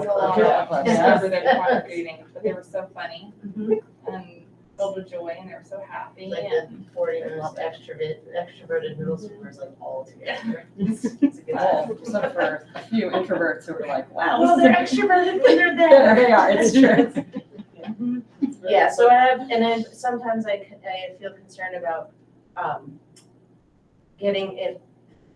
[SPEAKER 7] lot
[SPEAKER 3] Yeah.
[SPEAKER 7] of discover their congregating, but they were so funny
[SPEAKER 12] Mhm.
[SPEAKER 7] and filled with joy, and they were so happy.
[SPEAKER 12] Like
[SPEAKER 7] And
[SPEAKER 12] the 40ers, extroverted middle schoolers, like all together. It's a good time.
[SPEAKER 3] Except for a few introverts who were like, wow.
[SPEAKER 12] Well, they're extroverted when they're
[SPEAKER 3] There
[SPEAKER 12] there.
[SPEAKER 3] they are, it's true.
[SPEAKER 12] Yeah, so and then sometimes I feel concerned about, getting it,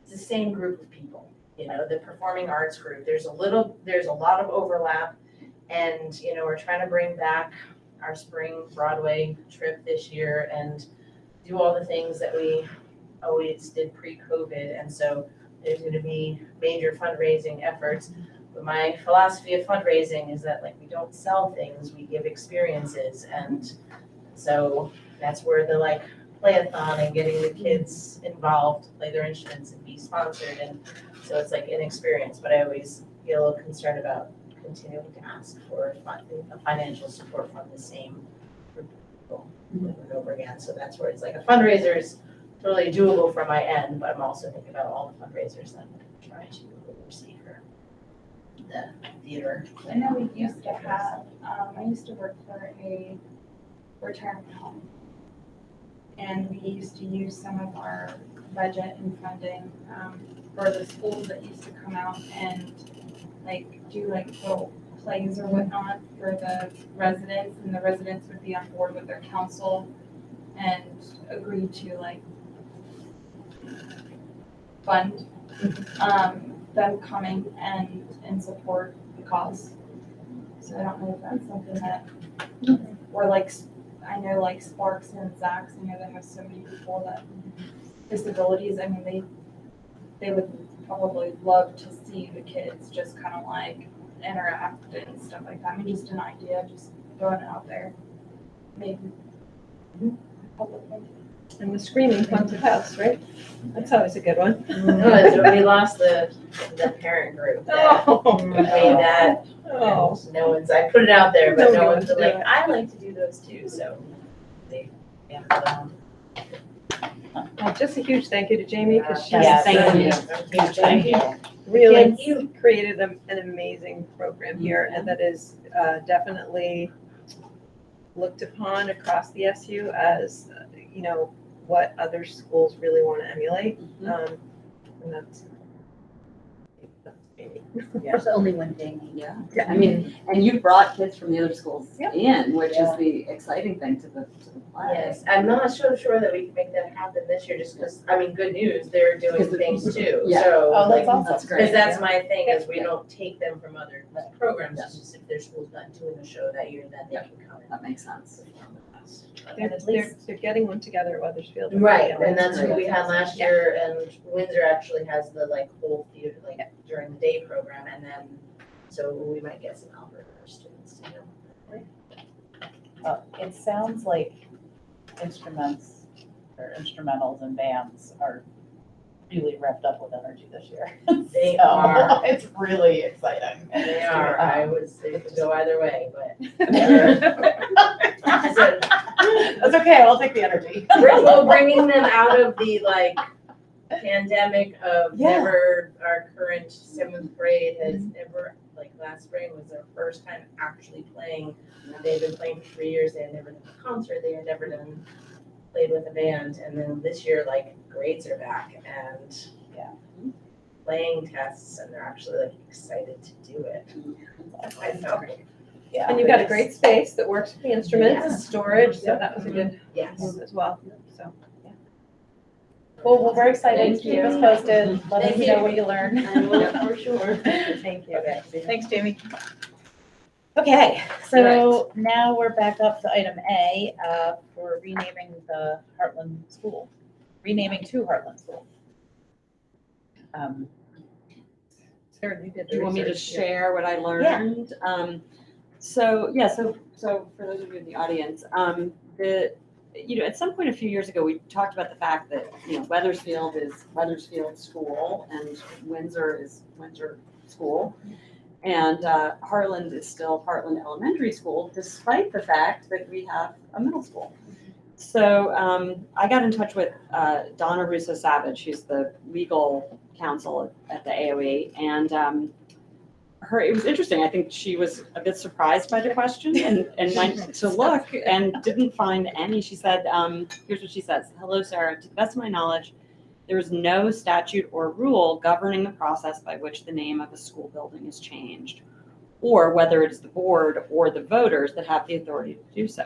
[SPEAKER 12] it's the same group of people, the performing arts group. There's a lot of overlap, and, we're trying to bring back our spring Broadway trip this year and do all the things that we always did pre-COVID, and so there's gonna be major fundraising efforts. But my philosophy of fundraising is that, like, we don't sell things, we give experiences, and so that's where the play-a-thon and getting the kids involved, play their instruments and be sponsored, and so it's like an experience, but I always get a little concerned about continuing to ask for financial support from the same group of over and over again. So that's where it's like a fundraiser is totally doable from my end, but I'm also thinking about all the fundraisers that I'm trying to oversee for the theater.
[SPEAKER 7] I know we used to have, I used to work for a retirement home. And we used to use some of our budget and funding, for the schools that used to come out and like do like little plays or whatnot for the residents, and the residents would be on board with their council and agree to like fund, them coming and support the cause. So I don't know if that's something that, or like, I know like Sparks and Zacks, I know they have so many people that disabilities, I mean, they would probably love to see the kids just kind of like interact and stuff like that. I mean, just an idea, just throwing it out there. Maybe. Publicly.
[SPEAKER 2] And the screaming haunted house, right? That's always a good one.
[SPEAKER 12] No, so we lost the parent group that made that.
[SPEAKER 2] Oh.
[SPEAKER 12] And no one's, I put it out there, but no
[SPEAKER 2] Nobody
[SPEAKER 12] one's
[SPEAKER 2] wants to
[SPEAKER 12] like,
[SPEAKER 2] do it.
[SPEAKER 12] I like to do those too, so they, yeah.
[SPEAKER 2] Well, just a huge thank you to Jamie, because she
[SPEAKER 12] Yes,
[SPEAKER 6] thank you.
[SPEAKER 12] Thank you.
[SPEAKER 2] really
[SPEAKER 12] Thank you.
[SPEAKER 2] created an amazing program here, and that is definitely looked upon across the SU as, you know, what other schools really want to emulate. And that's Jamie.
[SPEAKER 10] There's only one thing.
[SPEAKER 3] Yeah, I mean, and you brought kids from the other schools in, which is the exciting thing to the play.
[SPEAKER 12] Yes, I'm not so sure that we can make that happen this year, just because, I mean, good news, they're doing things too,
[SPEAKER 3] Yeah.
[SPEAKER 12] so.
[SPEAKER 1] Oh, that's
[SPEAKER 12] like,
[SPEAKER 1] awesome.
[SPEAKER 3] That's great.
[SPEAKER 12] Because that's my thing, is we
[SPEAKER 3] Yeah.
[SPEAKER 12] don't take them from other programs, it's just if their school's not doing a show that year, then they can come in.
[SPEAKER 3] That makes sense.
[SPEAKER 2] They're getting one together at Weathersfield.
[SPEAKER 12] Right,
[SPEAKER 2] Yeah,
[SPEAKER 12] and that's
[SPEAKER 3] great.
[SPEAKER 12] what we had last year, and Windsor actually has the like whole theater, like during the day program, and then, so we might get some Alberta students, you know.
[SPEAKER 1] It sounds like instruments or instrumentals and bands are really revved up with energy this year.
[SPEAKER 12] They
[SPEAKER 1] So,
[SPEAKER 12] are.
[SPEAKER 1] It's really exciting.
[SPEAKER 12] They are, I was, it could go either way, but.
[SPEAKER 1] That's okay, I'll take the energy.
[SPEAKER 12] Well, bringing them out of the like pandemic of
[SPEAKER 1] Yeah.
[SPEAKER 12] never, our current 7th grade has never, like last spring was their first time actually playing. They've been playing for 3 years, they had never done a concert, they had never played with a band, and then this year, like, grades are back and playing tests, and they're actually like excited to do it. I know.
[SPEAKER 1] Yeah.
[SPEAKER 2] And you've got a great space that works for the instruments,
[SPEAKER 12] Yeah.
[SPEAKER 2] storage, so that was a good
[SPEAKER 12] Yes.
[SPEAKER 2] move as well, so.
[SPEAKER 1] Cool, well, we're excited,
[SPEAKER 3] Thank
[SPEAKER 1] keep
[SPEAKER 3] you.
[SPEAKER 1] us posted, let us
[SPEAKER 12] Thank
[SPEAKER 1] know
[SPEAKER 12] you.
[SPEAKER 1] what you learn.
[SPEAKER 12] I will, for sure.
[SPEAKER 2] Thank you.
[SPEAKER 12] Okay.
[SPEAKER 1] Thanks, Jamie. Okay, so now we're back up to item A, for renaming the Heartland School, renaming to Heartland School.
[SPEAKER 2] Sarah, you did
[SPEAKER 3] Do
[SPEAKER 2] the
[SPEAKER 3] you want me to
[SPEAKER 2] research, yeah.
[SPEAKER 3] share what I learned? So for those of you in the audience, at some point a few years ago, we talked about the fact that, Weathersfield is Weathersfield School and Windsor is Windsor School. And Heartland is still Heartland Elementary School, despite the fact that we have a middle school. So I got in touch with Donna Russo-Savage, she's the legal counsel at the AOE, and it was interesting. I think she was a bit surprised by the question and went to look and didn't find any. She said, here's what she says. Hello, Sarah. To the best of my knowledge, there is no statute or rule governing the process by which the name of a school building is changed, or whether it is the board or the voters that have the authority to do so.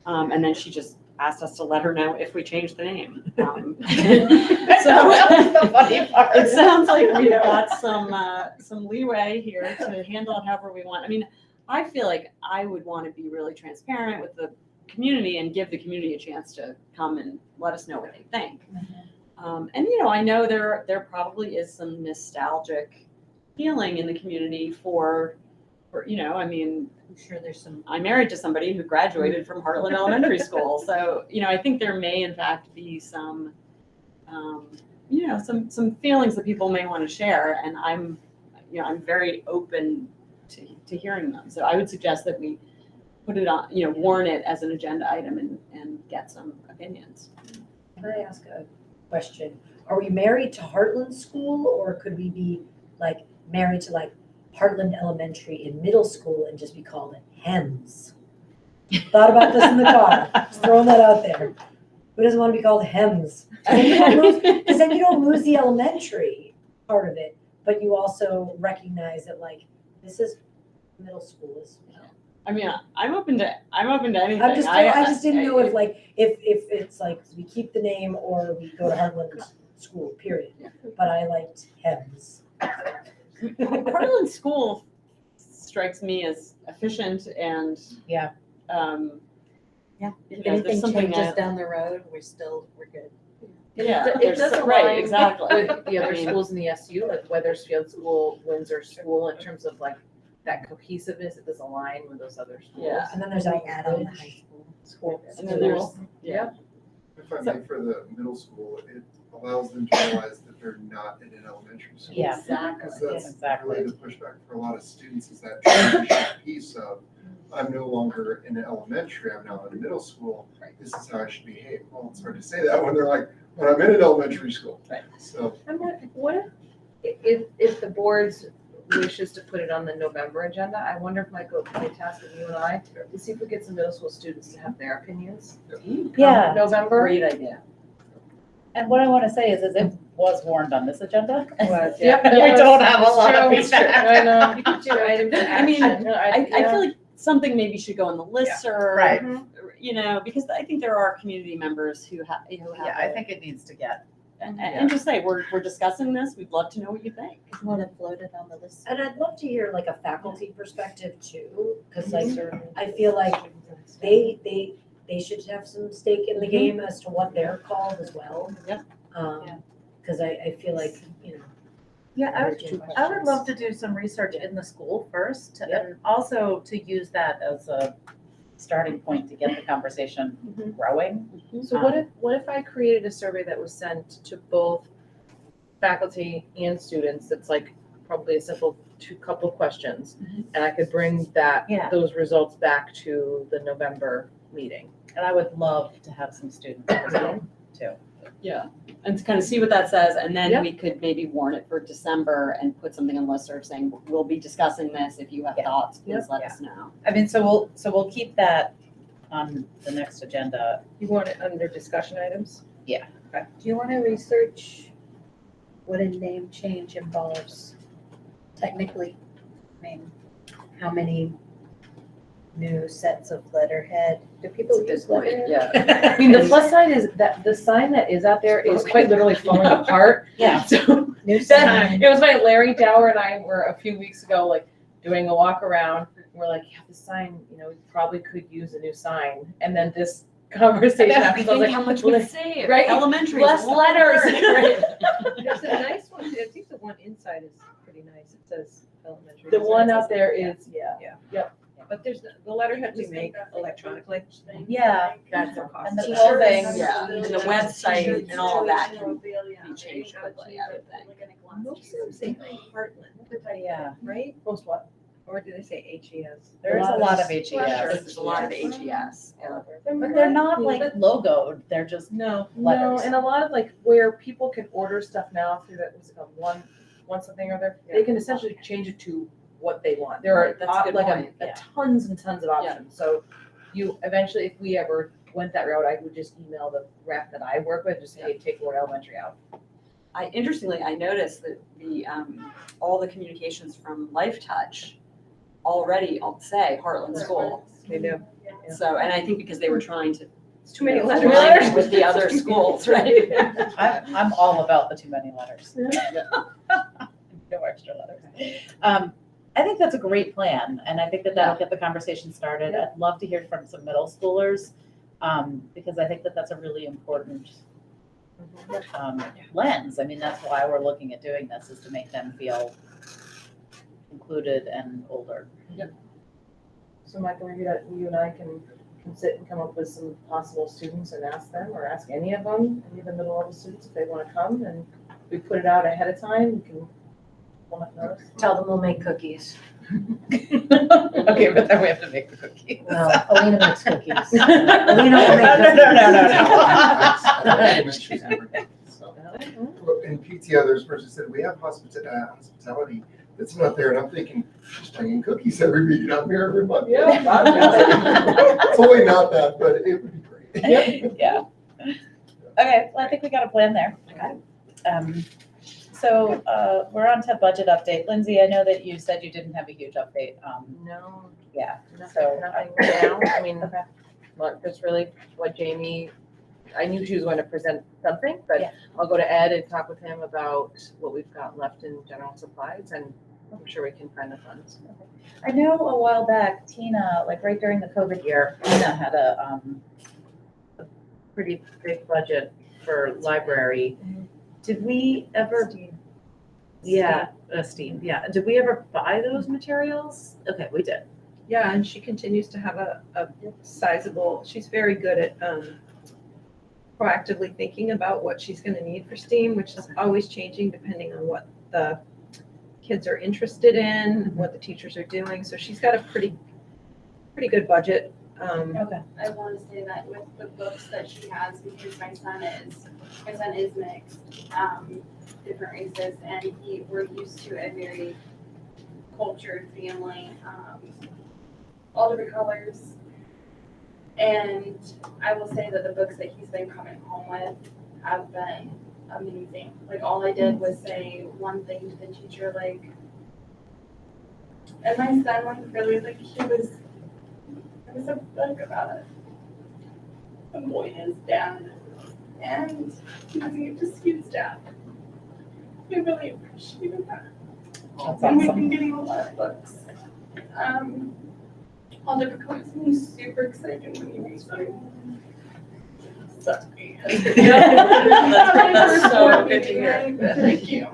[SPEAKER 3] And then she just asked us to let her know if we change the name. So
[SPEAKER 1] the funny part.
[SPEAKER 3] it sounds like we've got some leeway here to handle it however we want. I mean, I feel like I would want to be really transparent with the community and give the community a chance to come and let us know what they think. And I know there probably is some nostalgic feeling in the community for
[SPEAKER 10] I'm sure there's some.
[SPEAKER 3] I'm married to somebody who graduated from Heartland Elementary School. So, I think there may in fact be some, some feelings that people may want to share. And I'm very open to hearing them. So I would suggest that we put it on, warn it as an agenda item and get some opinions.
[SPEAKER 5] Can I ask a question? Are we married to Heartland School, or could we be like married to like Heartland Elementary in middle school and just be called HEMS? Thought about this in the car, just throwing that out there. Who doesn't want to be called HEMS? Because then you don't lose the elementary part of it, but you also recognize that like, this is middle school is,
[SPEAKER 3] I mean, I'm open to anything.
[SPEAKER 5] I just didn't know if like, if it's like, we keep the name or we go to Heartland School, period. But I liked HEMS.
[SPEAKER 3] Heartland School strikes me as efficient and.
[SPEAKER 1] Yeah.
[SPEAKER 10] If
[SPEAKER 3] there's
[SPEAKER 10] anything
[SPEAKER 3] something
[SPEAKER 10] changes
[SPEAKER 3] that-
[SPEAKER 10] down the road, we're good.
[SPEAKER 3] Yeah,
[SPEAKER 4] It
[SPEAKER 3] there's
[SPEAKER 4] does
[SPEAKER 3] some- right,
[SPEAKER 4] align
[SPEAKER 3] exactly.
[SPEAKER 4] with the other
[SPEAKER 3] I mean-
[SPEAKER 4] schools in the SU, like Weathersfield School, Windsor School, in terms of like that cohesiveness, it does align with those other schools.
[SPEAKER 3] Yeah.
[SPEAKER 5] And then there's
[SPEAKER 10] We add on the
[SPEAKER 5] Elkridge
[SPEAKER 10] high
[SPEAKER 5] School.
[SPEAKER 3] And then there's, yeah.
[SPEAKER 9] If I may, for the middle school, it allows them to realize that they're not in an elementary school.
[SPEAKER 1] Yeah.
[SPEAKER 9] Because that's
[SPEAKER 1] Exactly.
[SPEAKER 9] really the pushback for a lot of students is that transition piece of, I'm no longer in an elementary, I'm now in a middle school. This is how I should behave. Well, it's hard to say that when they're like, when I'm in an elementary school.
[SPEAKER 3] Right.
[SPEAKER 9] So,
[SPEAKER 4] I'm wondering, what if the board's wishes to put it on the November agenda, I wonder if Michael, can I task with you and I, to see if we get some middle school students to have their opinions?
[SPEAKER 1] Yeah.
[SPEAKER 4] November?
[SPEAKER 3] Great idea.
[SPEAKER 1] And what I want to say is it was warned on this agenda.
[SPEAKER 4] Was,
[SPEAKER 1] Yep,
[SPEAKER 4] yeah.
[SPEAKER 1] we don't have a lot of
[SPEAKER 4] It's true.
[SPEAKER 1] feedback.
[SPEAKER 4] I know, you could do items of
[SPEAKER 3] I mean,
[SPEAKER 4] action.
[SPEAKER 3] I feel like something maybe should go on the listserv.
[SPEAKER 1] Right.
[SPEAKER 3] Because I think there are community members who have.
[SPEAKER 1] Yeah, I think it needs to get.
[SPEAKER 3] And just say, we're discussing this, we'd love to know what you think.
[SPEAKER 10] You want to float it on the list?
[SPEAKER 5] And I'd love to hear like a faculty perspective too, because like, I feel like they should have some stake in the game as to what they're called as well.
[SPEAKER 3] Yep.
[SPEAKER 5] Because I feel like,
[SPEAKER 1] Yeah,
[SPEAKER 5] I would-
[SPEAKER 1] I would love to do some research in the school first, and also to use that as a starting point to get the conversation growing.
[SPEAKER 4] So what if I created a survey that was sent to both faculty and students, that's like probably a simple couple questions, and I could bring
[SPEAKER 1] Yeah.
[SPEAKER 4] those results back to the November meeting?
[SPEAKER 1] And I would love to have some students participate too.
[SPEAKER 3] Yeah, and to kind of see what that says, and then
[SPEAKER 4] Yep.
[SPEAKER 3] we could maybe warn it for December and put something on listserv saying, we'll be discussing this, if you have
[SPEAKER 1] Yeah.
[SPEAKER 3] thoughts, please
[SPEAKER 4] Yep.
[SPEAKER 3] let us know.
[SPEAKER 1] I mean, so we'll keep that on the next agenda.
[SPEAKER 4] You want it under discussion items?
[SPEAKER 10] Do you want to research what a name change involves technically? I mean, how many new sets of letterhead? Do people use letterhead?
[SPEAKER 3] Yeah.
[SPEAKER 4] I mean, the plus side is that the sign that is out there is quite literally falling apart.
[SPEAKER 1] Yeah.
[SPEAKER 4] So
[SPEAKER 10] New
[SPEAKER 4] that,
[SPEAKER 10] sign.
[SPEAKER 4] it was funny, Larry Dower and I were a few weeks ago, like, doing a walk around. We're like, yeah, the sign, we probably could use a new sign. And then this conversation happens, I was like,
[SPEAKER 3] how much
[SPEAKER 4] well,
[SPEAKER 3] we save,
[SPEAKER 4] right?
[SPEAKER 3] elementary,
[SPEAKER 4] less letters.
[SPEAKER 3] Right.
[SPEAKER 2] There's a nice one, I think the one inside is pretty nice, it says elementary.
[SPEAKER 4] The one
[SPEAKER 2] It
[SPEAKER 4] out
[SPEAKER 2] says-
[SPEAKER 4] there is, yeah.
[SPEAKER 2] But there's, the letterhead we make electronically.
[SPEAKER 1] Yeah.
[SPEAKER 2] That's a cost.
[SPEAKER 1] And the clothing.
[SPEAKER 3] Yeah, and the website and all that can be changed quickly, I would think.
[SPEAKER 2] Most of them say Heartland,
[SPEAKER 1] Yeah,
[SPEAKER 2] right?
[SPEAKER 4] Most what?
[SPEAKER 2] Or do they say HES?
[SPEAKER 1] there's a lot of
[SPEAKER 3] There's
[SPEAKER 1] HES.
[SPEAKER 3] a lot of HES. Yeah.
[SPEAKER 1] But they're not like logoed, they're just
[SPEAKER 4] No,
[SPEAKER 1] letters.
[SPEAKER 4] and a lot of like where people can order stuff now through that, what's it called, one something or other, they can essentially change it to what they want. There are
[SPEAKER 3] Right, that's a good
[SPEAKER 4] like
[SPEAKER 3] point,
[SPEAKER 4] a
[SPEAKER 3] yeah.
[SPEAKER 4] tons and tons of
[SPEAKER 3] Yeah.
[SPEAKER 4] options. So you eventually, if we ever went that route, I would just email the rep that I work with, just say, hey, take Lord Elementary out.
[SPEAKER 3] Interestingly, I noticed that all the communications from Life Touch already say Heartland School.
[SPEAKER 4] They do.
[SPEAKER 3] So, and I think because they were trying to.
[SPEAKER 2] It's too many
[SPEAKER 3] align
[SPEAKER 2] letters.
[SPEAKER 3] With the other schools, right?
[SPEAKER 1] I'm all about the too many letters. No extra letters. I think that's a great plan, and I think that that'll get the conversation started. I'd love to hear from some middle schoolers, because I think that that's a really important lens. I mean, that's why we're looking at doing this, is to make them feel included and older.
[SPEAKER 4] So Michael, maybe that you and I can sit and come up with some possible students and ask them, or ask any of them, any of the middle level students if they want to come, and we put it out ahead of time, we can
[SPEAKER 5] Tell them we'll make cookies.
[SPEAKER 1] Okay, but then we have to make the cookies.
[SPEAKER 5] Well, Alina makes cookies. Alina will make cookies.
[SPEAKER 9] So, in PTO, there's a person said, we have hospitality that's not there, and I'm thinking, she's bringing cookies every week, I'm here every month.
[SPEAKER 1] Yeah.
[SPEAKER 9] It's only not that, but it would be great.
[SPEAKER 1] Yeah. Okay, well, I think we got a plan there. So we're on to budget update. Lindsay, I know that you said you didn't have a huge update.
[SPEAKER 4] No,
[SPEAKER 1] Yeah.
[SPEAKER 4] nothing,
[SPEAKER 1] So-
[SPEAKER 4] nothing right now. I mean,
[SPEAKER 1] Okay.
[SPEAKER 4] look, that's really what Jamie, I knew she was going to present something, but
[SPEAKER 1] Yeah.
[SPEAKER 4] I'll go to Ed and talk with him about what we've got left in general supplies, and I'm sure we can find the funds.
[SPEAKER 1] I know a while back, Tina, like right during the COVID year, Tina had a pretty big budget for library. Did we ever? Yeah, Steve, yeah. Did we ever buy those materials? Okay, we did.
[SPEAKER 2] Yeah, and she continues to have a sizable, she's very good at proactively thinking about what she's gonna need for STEAM, which is always changing depending on what the kids are interested in, what the teachers are doing. So she's got a pretty good budget.
[SPEAKER 1] Okay.
[SPEAKER 7] I want to say that with the books that she has, because my son is mixed, different races, and we're used to a very cultured family, all different colors. And I will say that the books that he's been coming home with have been amazing. Like, all I did was say one thing to the teacher, like, and my son, like, really, like, there was a book about a boy and his dad, and he was able to see his dad. We really appreciated that.
[SPEAKER 1] That's
[SPEAKER 7] And we've
[SPEAKER 1] awesome.
[SPEAKER 7] been getting a lot of books. All different colors, and he's super excited when he reads them. Sorry.
[SPEAKER 3] That's so good to hear.
[SPEAKER 7] Thank you.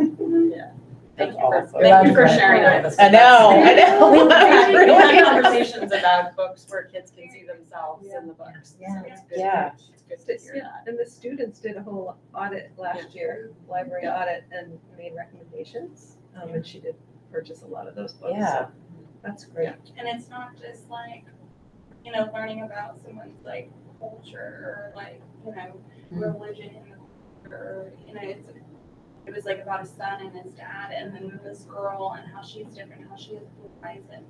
[SPEAKER 3] Thank
[SPEAKER 1] Thank
[SPEAKER 3] you for sharing that.
[SPEAKER 1] I know.
[SPEAKER 3] We've had
[SPEAKER 1] Really?
[SPEAKER 3] conversations about books where kids can see themselves in the books.
[SPEAKER 10] Yeah.
[SPEAKER 3] So it's good.
[SPEAKER 1] Yeah.
[SPEAKER 3] It's good to hear that.
[SPEAKER 2] And the students did a whole audit last year, library audit, and made recommendations. And she did purchase a lot of those books.
[SPEAKER 1] Yeah.
[SPEAKER 2] So that's great.
[SPEAKER 7] And it's not just like, learning about someone's like culture or like, religion or, it was like about a son and his dad, and then this girl and how she's different, how she has blue eyes and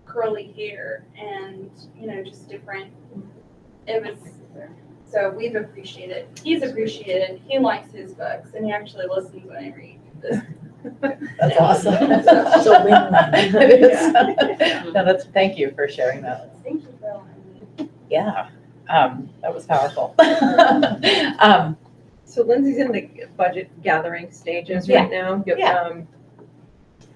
[SPEAKER 7] curly hair and, just different. It was, so we've appreciated, he's appreciated, he likes his books, and he actually listens when I read this.
[SPEAKER 1] That's awesome.
[SPEAKER 5] It's a win-win.
[SPEAKER 1] It is. No, thank you for sharing that.
[SPEAKER 7] Thank you for allowing me.
[SPEAKER 1] Yeah, that was powerful.
[SPEAKER 2] So Lindsay's in the budget gathering stages
[SPEAKER 1] Yeah.
[SPEAKER 2] right now.
[SPEAKER 1] Yeah.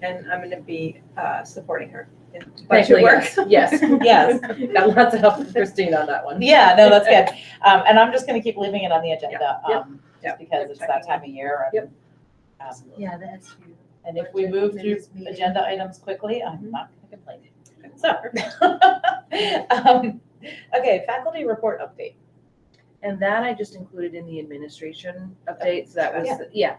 [SPEAKER 2] And I'm gonna be supporting her in
[SPEAKER 4] Thank you,
[SPEAKER 2] budget work.
[SPEAKER 4] yes,
[SPEAKER 1] Yes.
[SPEAKER 4] got lots of help from Christine on that one.
[SPEAKER 1] Yeah, no, that's good. And I'm just gonna keep leaving it on the agenda,
[SPEAKER 2] Yep.
[SPEAKER 1] just because it's that time of year.
[SPEAKER 2] Yep.
[SPEAKER 1] And,
[SPEAKER 10] Yeah, that's true.
[SPEAKER 1] and if we move through
[SPEAKER 10] Minutes meeting.
[SPEAKER 1] agenda items quickly, I'm not gonna complain. So, okay, faculty report update.
[SPEAKER 4] And that I just included in the administration updates, that was,
[SPEAKER 1] Yeah.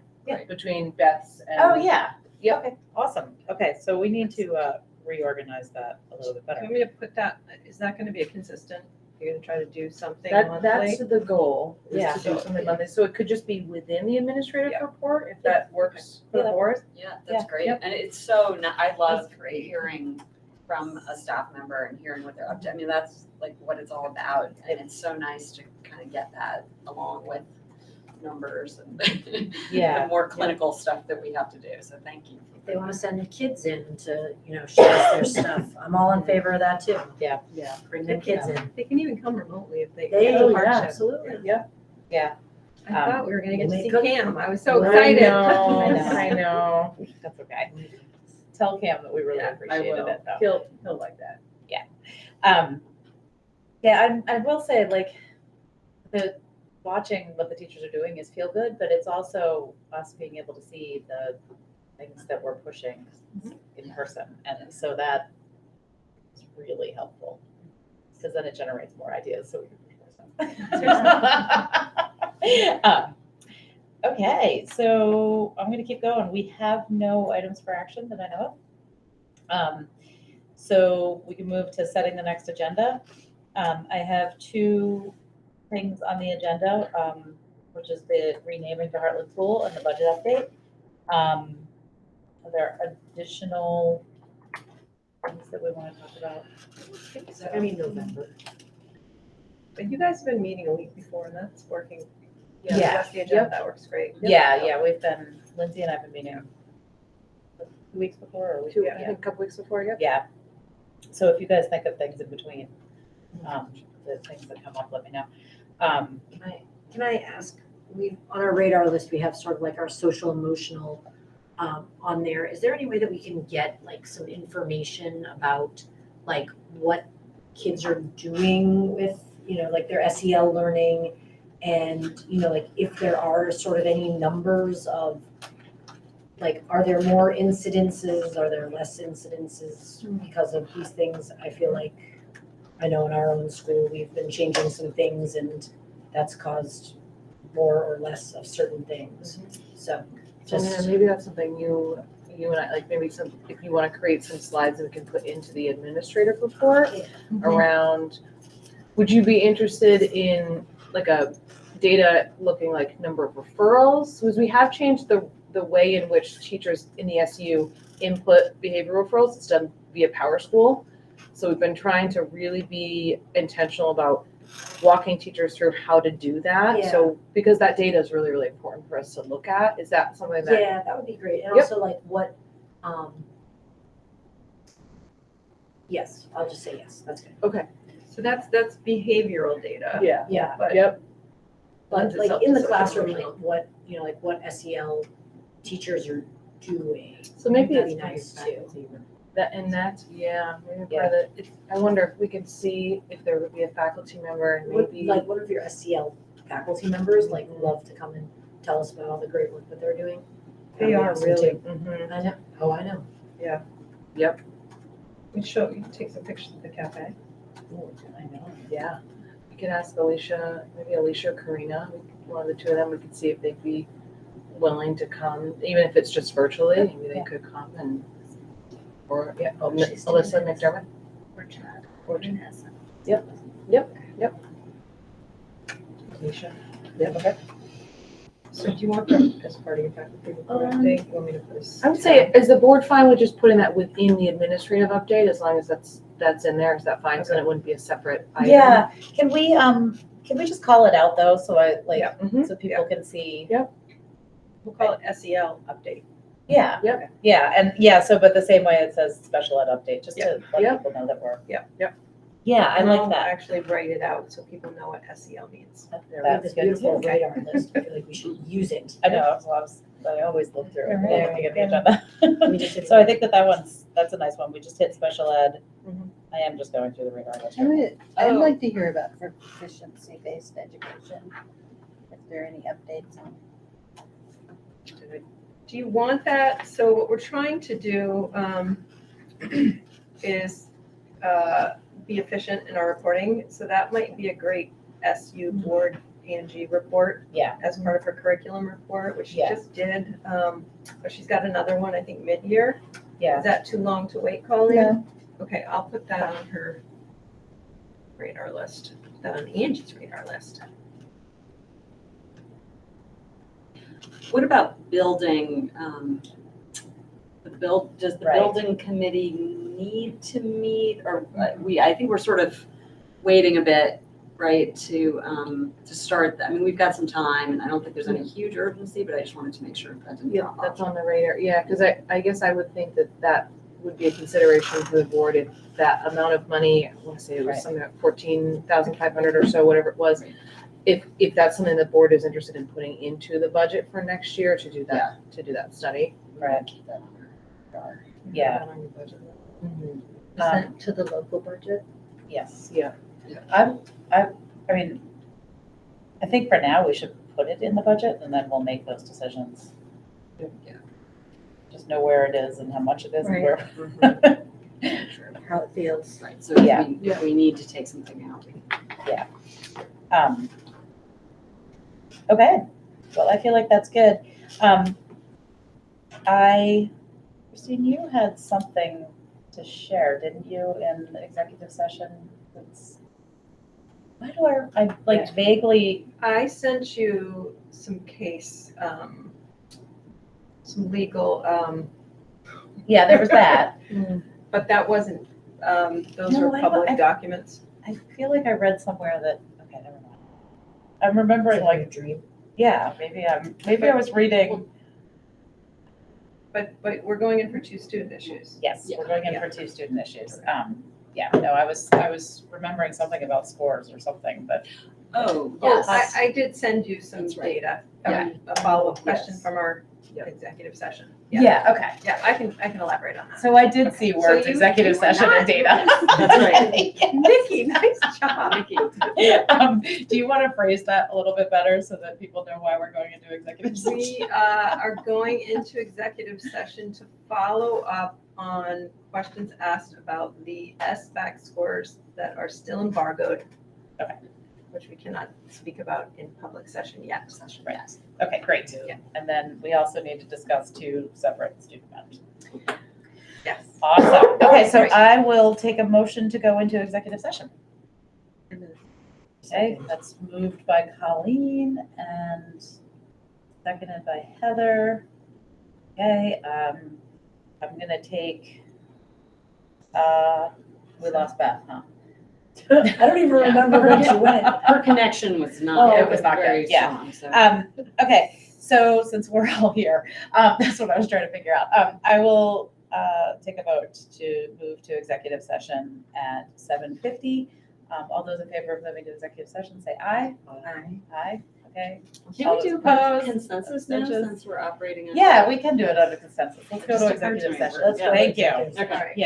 [SPEAKER 4] between Beth's and.
[SPEAKER 1] Oh, yeah.
[SPEAKER 4] Yep.
[SPEAKER 1] Okay, awesome. Okay, so we need to reorganize that a little bit
[SPEAKER 2] Do you
[SPEAKER 1] better.
[SPEAKER 2] want me to put that, is that gonna be a consistent, you're gonna try to do something
[SPEAKER 4] That's
[SPEAKER 2] monthly?
[SPEAKER 4] the goal, is
[SPEAKER 1] Yeah.
[SPEAKER 4] to do something Monday, so it could just be within the administrative
[SPEAKER 2] Yeah.
[SPEAKER 4] report, if that works for
[SPEAKER 1] Yeah,
[SPEAKER 4] the
[SPEAKER 1] that
[SPEAKER 4] board.
[SPEAKER 3] Yeah, that's
[SPEAKER 1] Yeah.
[SPEAKER 3] great.
[SPEAKER 2] Yep.
[SPEAKER 3] And it's so, I love
[SPEAKER 2] That's great.
[SPEAKER 3] hearing from a staff member and hearing what they're up to. I mean, that's like what it's all about. And it's so nice to kind of get that along with numbers and
[SPEAKER 1] Yeah.
[SPEAKER 3] the more clinical stuff that we have to do. So thank you.
[SPEAKER 5] If they want to send the kids in to, show us their stuff, I'm all in favor of that too.
[SPEAKER 1] Yeah.
[SPEAKER 5] Bring the kids in.
[SPEAKER 2] They can even come remotely if they.
[SPEAKER 5] They,
[SPEAKER 2] it's a
[SPEAKER 5] yeah,
[SPEAKER 2] hardship.
[SPEAKER 5] absolutely.
[SPEAKER 1] Yeah,
[SPEAKER 2] I thought we were gonna get to
[SPEAKER 5] We'll
[SPEAKER 2] see
[SPEAKER 5] make
[SPEAKER 2] Cam, I was so
[SPEAKER 4] I
[SPEAKER 2] excited.
[SPEAKER 4] know,
[SPEAKER 1] I know.
[SPEAKER 4] I know.
[SPEAKER 1] that's okay. Tell Cam that we really
[SPEAKER 4] Yeah, I
[SPEAKER 1] appreciated
[SPEAKER 4] will.
[SPEAKER 1] it though.
[SPEAKER 4] He'll like that.
[SPEAKER 1] Yeah, I will say, like, watching what the teachers are doing is feel good, but it's also us being able to see the things that we're pushing in person. And so that is really helpful, because then it generates more ideas, so we can push person. Okay, so I'm gonna keep going. We have no items for action that I know of. So we can move to setting the next agenda. I have two things on the agenda, which is the renaming the Heartland Pool and the budget update. Are there additional things that we want to talk about?
[SPEAKER 5] I mean, November.
[SPEAKER 4] But you guys have been meeting a week before and that's working.
[SPEAKER 1] Yeah.
[SPEAKER 4] That's the agenda, that works great.
[SPEAKER 1] Yeah, we've been, Lindsay and I have been meeting 2 weeks before, or a week,
[SPEAKER 4] I think a couple weeks before, yeah.
[SPEAKER 1] Yeah. So if you guys think of things in between, the things that come up, let me know.
[SPEAKER 5] Can I ask, on our radar list, we have sort of like our social emotional on there. Is there any way that we can get like some information about like what kids are doing with, like their SEL learning? And, like if there are sort of any numbers of, like, are there more incidences? Are there less incidences because of these things? I feel like, I know in our own school, we've been changing some things and that's caused more or less of certain things. So just,
[SPEAKER 4] maybe that's something you and I, like maybe if you want to create some slides that we can put into the administrative report around, would you be interested in like a data looking like number of referrals? Because we have changed the way in which teachers in the SU input behavior referrals. It's done via PowerSchool. So we've been trying to really be intentional about walking teachers through how to do that.
[SPEAKER 5] Yeah.
[SPEAKER 4] So because that data is really, really important for us to look at. Is that something that?
[SPEAKER 5] yeah, that would be great. And
[SPEAKER 4] Yep.
[SPEAKER 5] also like what, yes, I'll just say yes, that's good.
[SPEAKER 4] Okay.
[SPEAKER 2] So that's behavioral data.
[SPEAKER 4] Yeah.
[SPEAKER 5] Yeah,
[SPEAKER 2] But
[SPEAKER 4] Yep.
[SPEAKER 5] but
[SPEAKER 2] lends
[SPEAKER 5] like
[SPEAKER 2] itself
[SPEAKER 5] in
[SPEAKER 2] to
[SPEAKER 5] the
[SPEAKER 2] social
[SPEAKER 5] classroom,
[SPEAKER 2] emotional.
[SPEAKER 5] like what, like what SEL teachers are doing.
[SPEAKER 4] So maybe
[SPEAKER 5] That'd
[SPEAKER 4] it's
[SPEAKER 5] be nice too.
[SPEAKER 4] maybe part of it. I wonder if we could see if there would be a faculty member and maybe.
[SPEAKER 5] Like one of your SEL faculty members, like love to come and tell us about all the great work that they're doing.
[SPEAKER 2] They
[SPEAKER 5] That'd be
[SPEAKER 2] are
[SPEAKER 5] awesome,
[SPEAKER 2] really.
[SPEAKER 5] too.
[SPEAKER 4] Mhm.
[SPEAKER 5] I know, oh, I know.
[SPEAKER 2] You take some pictures of the cafe.
[SPEAKER 1] I know.
[SPEAKER 4] Yeah, we could ask Alicia, maybe Alicia or Karina, one of the two of them, we could see if they'd be willing to come, even if it's just virtually, maybe they could come and, or, Alyssa McDermott.
[SPEAKER 8] Or Chad.
[SPEAKER 4] Or
[SPEAKER 8] Vanessa.
[SPEAKER 4] Alicia.
[SPEAKER 2] Okay. So do you want that as part of your faculty report update? You want me to put this?
[SPEAKER 4] I would say, is the board fine with just putting that within the administrative update, as long as that's in there, is that fine, so that it wouldn't be a separate item?
[SPEAKER 1] Yeah, can we just call it out though, so
[SPEAKER 4] Mhm.
[SPEAKER 1] so people can see?
[SPEAKER 2] We'll call it SEL update.
[SPEAKER 1] Yeah.
[SPEAKER 4] Yep.
[SPEAKER 1] Yeah, and so, but the same way it says special ed update, just to let
[SPEAKER 4] Yep.
[SPEAKER 1] people know that we're.
[SPEAKER 2] Yep.
[SPEAKER 1] Yeah, I
[SPEAKER 2] And
[SPEAKER 1] like
[SPEAKER 2] I'll
[SPEAKER 1] that.
[SPEAKER 2] actually write it out so people know what SEL means.
[SPEAKER 5] We have
[SPEAKER 1] That's
[SPEAKER 5] this
[SPEAKER 1] good
[SPEAKER 5] beautiful
[SPEAKER 1] too.
[SPEAKER 5] radar list, I feel like we should use it.
[SPEAKER 1] I know, I always look through it
[SPEAKER 2] Right.
[SPEAKER 1] before we get the
[SPEAKER 5] We
[SPEAKER 1] agenda.
[SPEAKER 5] just hit
[SPEAKER 1] So I think that's a nice one. We just hit special ed.
[SPEAKER 4] Mhm.
[SPEAKER 1] I am just going through the radar list. right now.
[SPEAKER 10] I'd
[SPEAKER 2] Oh.
[SPEAKER 10] like to hear about proficiency-based education, if there are any updates on.
[SPEAKER 2] Do you want that? So what we're trying to do is be efficient in our reporting. So that might be a great SU board Angie report.
[SPEAKER 1] Yeah.
[SPEAKER 2] As part of her curriculum report, which she
[SPEAKER 1] Yeah.
[SPEAKER 2] just did. But she's got another one, I think, mid-year.
[SPEAKER 1] Yeah.
[SPEAKER 2] Is that too long to wait, Colleen?
[SPEAKER 10] No.
[SPEAKER 2] Okay, I'll put that on her radar list, put that on Angie's radar list.
[SPEAKER 3] What about building, does the
[SPEAKER 1] Right.
[SPEAKER 3] building committee need to meet, or I think we're sort of waiting a bit, right, to start, I mean, we've got some time, and I don't think there's any huge urgency, but I just wanted to make sure that didn't
[SPEAKER 4] Yeah,
[SPEAKER 3] drop off.
[SPEAKER 4] that's on the radar, yeah, because I guess I would think that would be a consideration for the board if that amount of money, I want to say it was
[SPEAKER 1] Right.
[SPEAKER 4] something like 14,500 or so, whatever it was. If that's something the board is interested in putting into the budget for next year to do that study.
[SPEAKER 1] Right. Yeah.
[SPEAKER 4] Put that on your budget.
[SPEAKER 10] Is that to the local budget?
[SPEAKER 1] Yes.
[SPEAKER 4] Yeah.
[SPEAKER 1] I mean, I think for now we should put it in the budget and then we'll make those decisions.
[SPEAKER 3] Yeah.
[SPEAKER 1] Just know where it is and how much it is and
[SPEAKER 2] Right.
[SPEAKER 1] where.
[SPEAKER 10] How it feels?
[SPEAKER 3] Right, so
[SPEAKER 1] Yeah.
[SPEAKER 3] if we need to take something out, we
[SPEAKER 1] Okay. well, I feel like that's good. Christine, you had something to share, didn't you, in the executive session? Why do I like vaguely,
[SPEAKER 2] I sent you some some legal,
[SPEAKER 1] yeah, there was that.
[SPEAKER 2] but that wasn't, those
[SPEAKER 1] No,
[SPEAKER 2] are
[SPEAKER 1] I
[SPEAKER 2] public documents.
[SPEAKER 1] I feel like I read somewhere that, okay, never mind. I'm remembering like,
[SPEAKER 5] dream.
[SPEAKER 1] yeah, maybe I was reading,
[SPEAKER 2] But we're going in for 2 student issues.
[SPEAKER 1] yes, we're going in
[SPEAKER 2] Yeah.
[SPEAKER 1] for 2 student issues. Yeah, no, I was remembering something about scores or something, but
[SPEAKER 3] Oh,
[SPEAKER 2] Oh,
[SPEAKER 3] yes.
[SPEAKER 2] I did send you some
[SPEAKER 3] That's right.
[SPEAKER 2] data,
[SPEAKER 3] Yeah.
[SPEAKER 2] a follow-up question
[SPEAKER 3] Yes.
[SPEAKER 2] from our
[SPEAKER 3] Yep.
[SPEAKER 2] executive session.
[SPEAKER 1] yeah, okay.
[SPEAKER 2] Yeah, I can elaborate on that.
[SPEAKER 1] So I did see words,
[SPEAKER 2] you-
[SPEAKER 1] executive
[SPEAKER 2] you were
[SPEAKER 1] session and
[SPEAKER 2] not-
[SPEAKER 1] data.
[SPEAKER 3] That's right.
[SPEAKER 1] Yes.
[SPEAKER 2] Nikki, nice job.
[SPEAKER 1] Do you want to phrase that a little bit better so that people know why we're going into executive session?
[SPEAKER 2] We are going into executive session to follow up on questions asked about the SBAC scores that are still embargoed.
[SPEAKER 1] Okay.
[SPEAKER 2] Which we cannot speak about in public session yet.
[SPEAKER 1] Right. Okay, great.
[SPEAKER 2] Yeah.
[SPEAKER 1] And then we also need to discuss 2 separate student matters.
[SPEAKER 2] Yes.
[SPEAKER 1] Awesome. Okay, so
[SPEAKER 2] Great.
[SPEAKER 1] I will take a motion to go into executive session. Okay, that's moved by Colleen and seconded by Heather. Okay, I'm gonna take, we lost Beth, huh?
[SPEAKER 5] I don't even remember when she went.
[SPEAKER 3] Her connection was not,
[SPEAKER 1] Oh,
[SPEAKER 3] it
[SPEAKER 1] it was
[SPEAKER 3] was
[SPEAKER 1] not good,
[SPEAKER 3] very
[SPEAKER 1] yeah.
[SPEAKER 3] strong, so.
[SPEAKER 1] Okay, so since we're all here, that's what I was trying to figure out. I will take a vote to move to executive session at 7:50. All those in favor of moving to executive session, say aye.
[SPEAKER 3] Aye.
[SPEAKER 1] Aye, okay.
[SPEAKER 3] Can
[SPEAKER 1] All
[SPEAKER 3] we do
[SPEAKER 1] those opposed?
[SPEAKER 3] consensus now,
[SPEAKER 1] Abstentions?
[SPEAKER 3] since we're operating on?
[SPEAKER 1] Yeah, we can do it under consensus. Let's go
[SPEAKER 3] Just
[SPEAKER 1] to
[SPEAKER 3] occurred to
[SPEAKER 1] executive
[SPEAKER 3] me.
[SPEAKER 1] session.
[SPEAKER 5] Let's go to
[SPEAKER 1] Thank you.
[SPEAKER 5] executive session.
[SPEAKER 3] Okay.
[SPEAKER 1] Yeah.